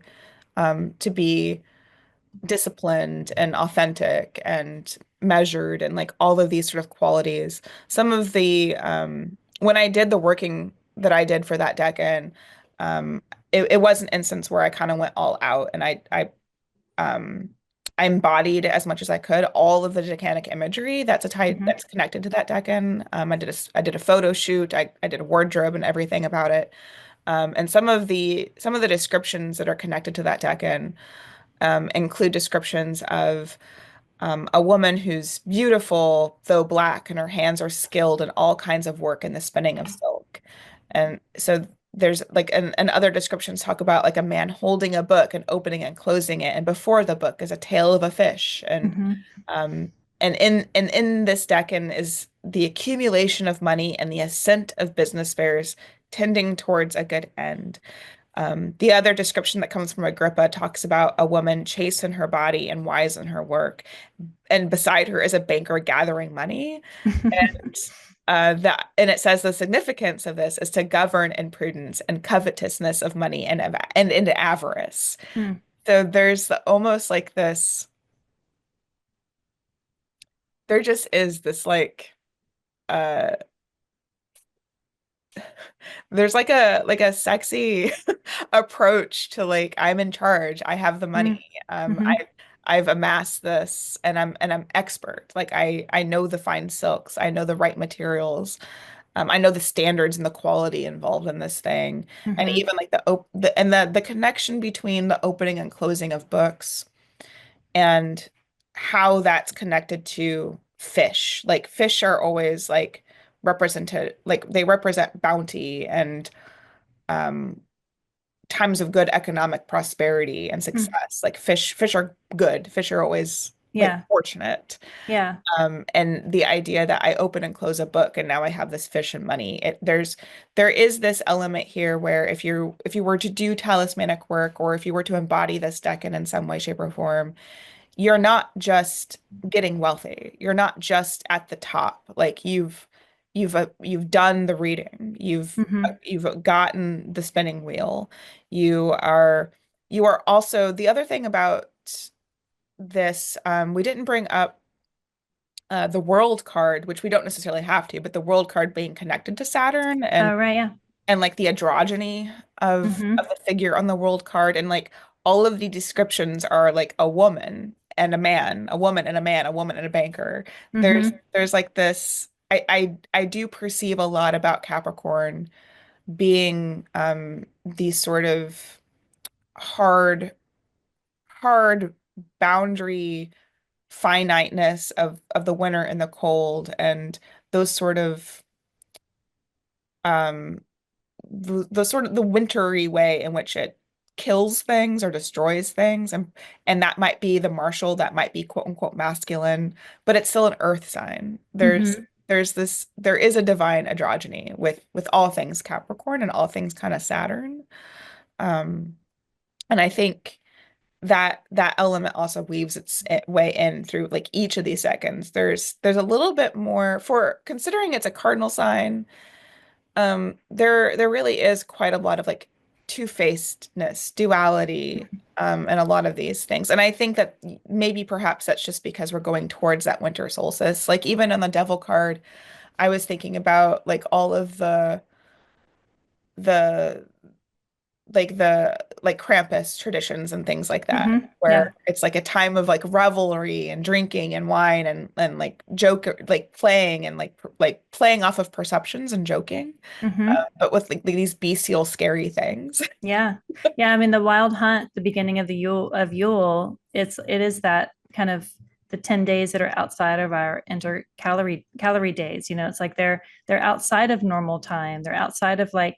to be disciplined and authentic and measured and like all of these sort of qualities. Some of the when I did the working that I did for that decan, it was an instance where I kind of went all out and um I embodied as much as I could all of the decanic imagery Mhm. that's connected to that decan. I did a photo shoot. I did a wardrobe and everything about it. And some of the descriptions that are connected to that decan include descriptions of a woman who's beautiful, though black, and her hands are skilled in all kinds of work in the spinning of silk. And so there's like, and other descriptions talk about like a man holding a book and opening and closing it. And before the book is a tail of a fish. Mhm. Um, and in this decan is the accumulation of money and the ascent of business affairs tending towards a good end. The other description that comes from Agrippa talks about a woman chaste in her body and wise in her work, and beside her is a banker gathering money. And and it says the significance of this is to govern in prudence and covetousness of money and into avarice. Hmm. So almost like this, there just is this like uh there's like a sexy approach to like I'm in charge. I have the Hmm. money. Hmm. I've amassed this and I'm expert. Like I know the fine silks. I know the right materials. I know the standards and the quality involved in this thing. And Hmm. even like the connection between the opening and closing of books and how that's connected to fish. Like fish are always like represented, like they represent bounty and um times of good economic prosperity and Hmm. success. Like fish are good. Fish are always like Yeah. fortunate. Yeah. And the idea that I open and close a book and now I have this fish and money. There is this element here where if you were to do talismanic work or if you were to embody this decan in some way, shape, or form, you're not just getting wealthy. You're not just at the top. Like you've done the reading. Hmm. You've gotten the spinning wheel. You are you are also the other thing about this, we didn't bring up the world card, which we don't necessarily have to, but the world card being connected to Saturn Oh, right. Yeah. and like the androgyny Hmm. of the figure on the world card, and like all of the descriptions are like a woman and a man, a woman and a man, a woman and a banker. Hmm. There's like this. I do perceive a lot about Capricorn being these sort of hard hard boundary finiteness of the winter and the cold and those sort of um the sort of the wintry way in which it kills things or destroys things, and that might be the martial, that might be quote unquote masculine, but it's still an earth sign. Hmm. There is a divine androgyny with all things Capricorn and all things kind of Saturn. um and I think that element also weaves way in through like each of these seconds. There's a little bit more for considering it's a cardinal sign. There really is quite a lot of like two-facedness, duality, and a lot of these things. And I think that maybe perhaps that's just because we're going towards that winter solstice. Like even on the devil card, I was thinking about like all of the the Krampus traditions and things like that, Hmm. Yeah. where it's like a time of like revelry and drinking and wine and like joke like playing and like playing off of perceptions and joking, Hmm. but with like these bestial scary things. Yeah. Yeah. I mean, the Wild Hunt, the beginning of the Yule, it is that kind of the 10 days that are outside of our inter calorie days. It's like they're outside of normal time. They're outside of like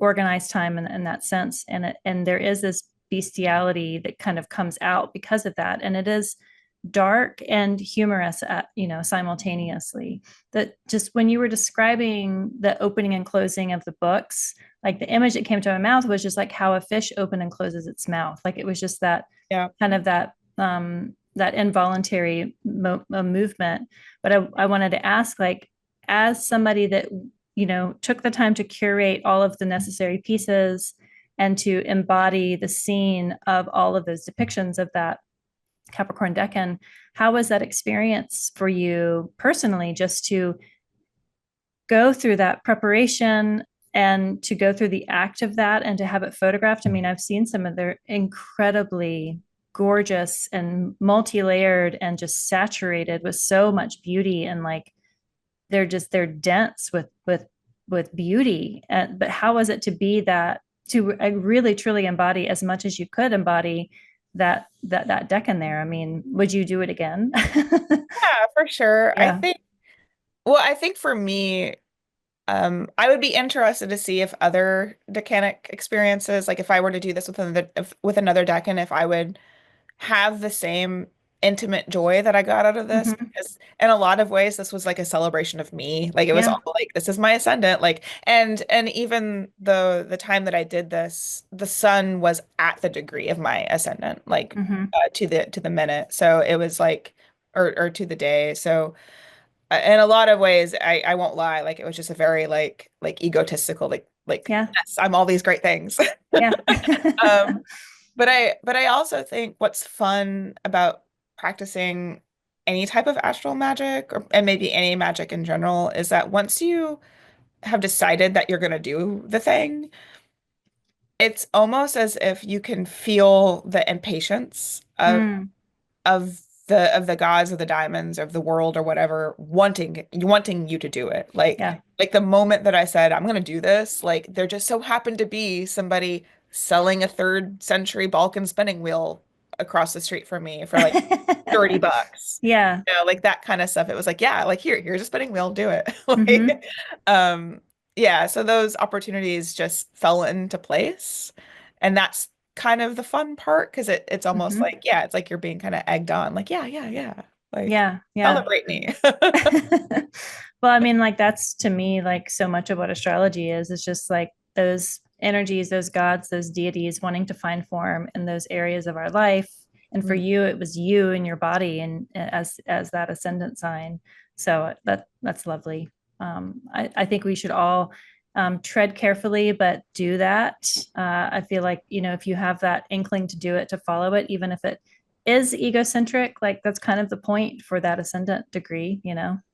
organized time in that sense. And there is this bestiality that kind of comes out because of that. And it is dark and humorous simultaneously. That just when you were describing the opening and closing of the books, like the image that came to my mouth was just like how a fish open and closes its mouth. Like it was just that Yeah. kind of that involuntary movement. But I wanted to ask, like, as somebody that took the time to curate all of the necessary pieces and to embody the scene of all of those depictions of that Capricorn decan, how was that experience for you personally, just to go through that preparation and to go through the act of that and to have it photographed? I mean, I've seen some of their incredibly gorgeous and multi-layered and just saturated with so much beauty, and like they're dense with beauty. But how was it to be that, to really truly embody as much as you could embody that deck in there? I mean, would you do it again? Yeah, for sure. Yeah. I think for me, I would be interested to see if other decanic experiences, like if I were to do this with another decan, if I would have the same intimate joy that I got out of this, Hmm. because in a lot of ways this was like a celebration of me. Like it was Yeah. all like, this is my ascendant. Like, and even the time that I did this, the sun was at the degree of my ascendant, like Hmm. to the minute. So it was like, or to the day. So in a lot of ways, I won't lie, like it was just a very like egotistical, like Yeah. yes, I'm all these great things. Yeah. Um, but I also think what's fun about practicing any type of astral magic, and maybe any magic in general, is that once you have decided that you're going to do the thing, it's almost as if you can feel the impatience Mm, of the gods of the diamonds of the world or whatever wanting you to do it. yeah. Like the moment that I said I'm gonna do this, like there just so happened to be somebody selling a third century Balkan spinning wheel across the street from me for like $30. Yeah. Like that kind of stuff. It was like, yeah, like here's a spinning wheel, do it. Hmm. Like, um, yeah, so those opportunities just fell into place. And that's kind of the fun part, because it's almost Hmm. like, yeah, it's like you're being kind of egged on, like, yeah, yeah, yeah. Like, Yeah. Yeah. celebrate me. Well, I mean, like that's to me like so much of what astrology is. It's just like those energies, those gods, those deities wanting to find form in those areas of our life. And for Mm, you, it was you and your body, and as that ascendant sign. So that's lovely. I think we should all tread carefully, but do that. I feel like, if you have that inkling to do it, to follow it, even if it is egocentric, like that's kind of the point for that ascendant degree,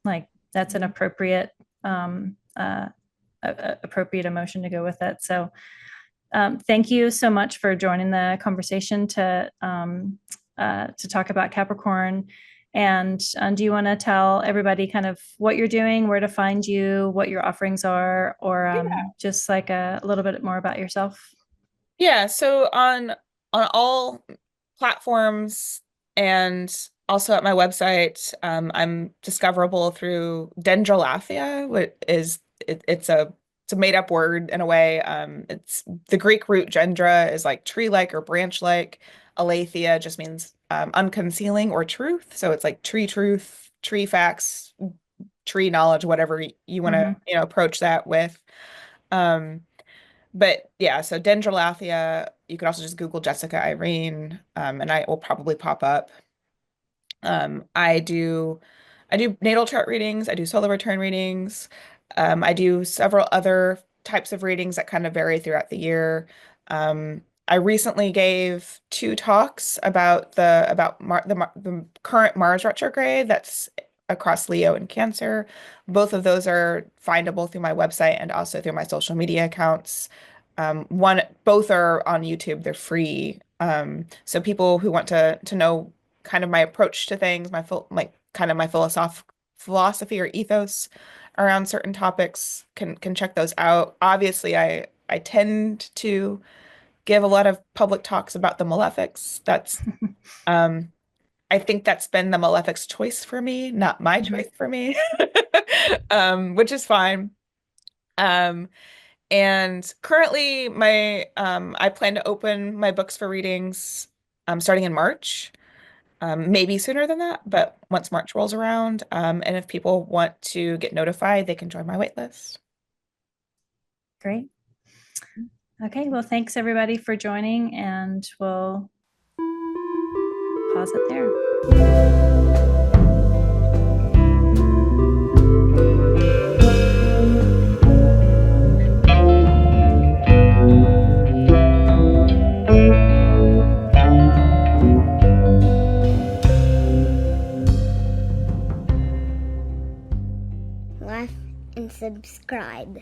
like that's an mm. appropriate um, uh, appropriate emotion to go with it. So thank you so much for joining the conversation to talk about Capricorn. And do you want to tell everybody kind of what you're doing, where to find you, what your offerings are, or Yeah. just like a little bit more about yourself? Yeah, so on all platforms and also at my website, I'm discoverable through Dendrolathia, which is it's a made up word in a way. It's the Greek root gendra is like tree-like or branch-like. Aletheia just means unconcealing or truth. So it's like tree truth, tree facts, tree knowledge, whatever you want to, Hmm. approach that with. Um, but yeah, so Dendrolathia, you could also just Google Jessica Irene, and I will probably pop up. Um, I do I do natal chart readings, I do solar return readings. I do several other types of readings that kind of vary throughout the year. I recently gave two talks about the current Mars retrograde that's across Leo and Cancer. Both of those are findable through my website and also through my social media accounts. Both are on YouTube. They're free. So people who want to know kind of my approach to things, my philosophy or ethos around certain topics can check those out. Obviously, I tend to give a lot of public talks about the malefics. Um I think that's been the malefic's choice for me, not my Hmm. choice for me. Which is fine. Um and currently I plan to open my books for readings starting in March. Maybe sooner than that, but once March rolls around, and if people want to get notified, they can join my waitlist. Great. Okay, well, thanks everybody for joining, and we'll pause it there. Like and subscribe.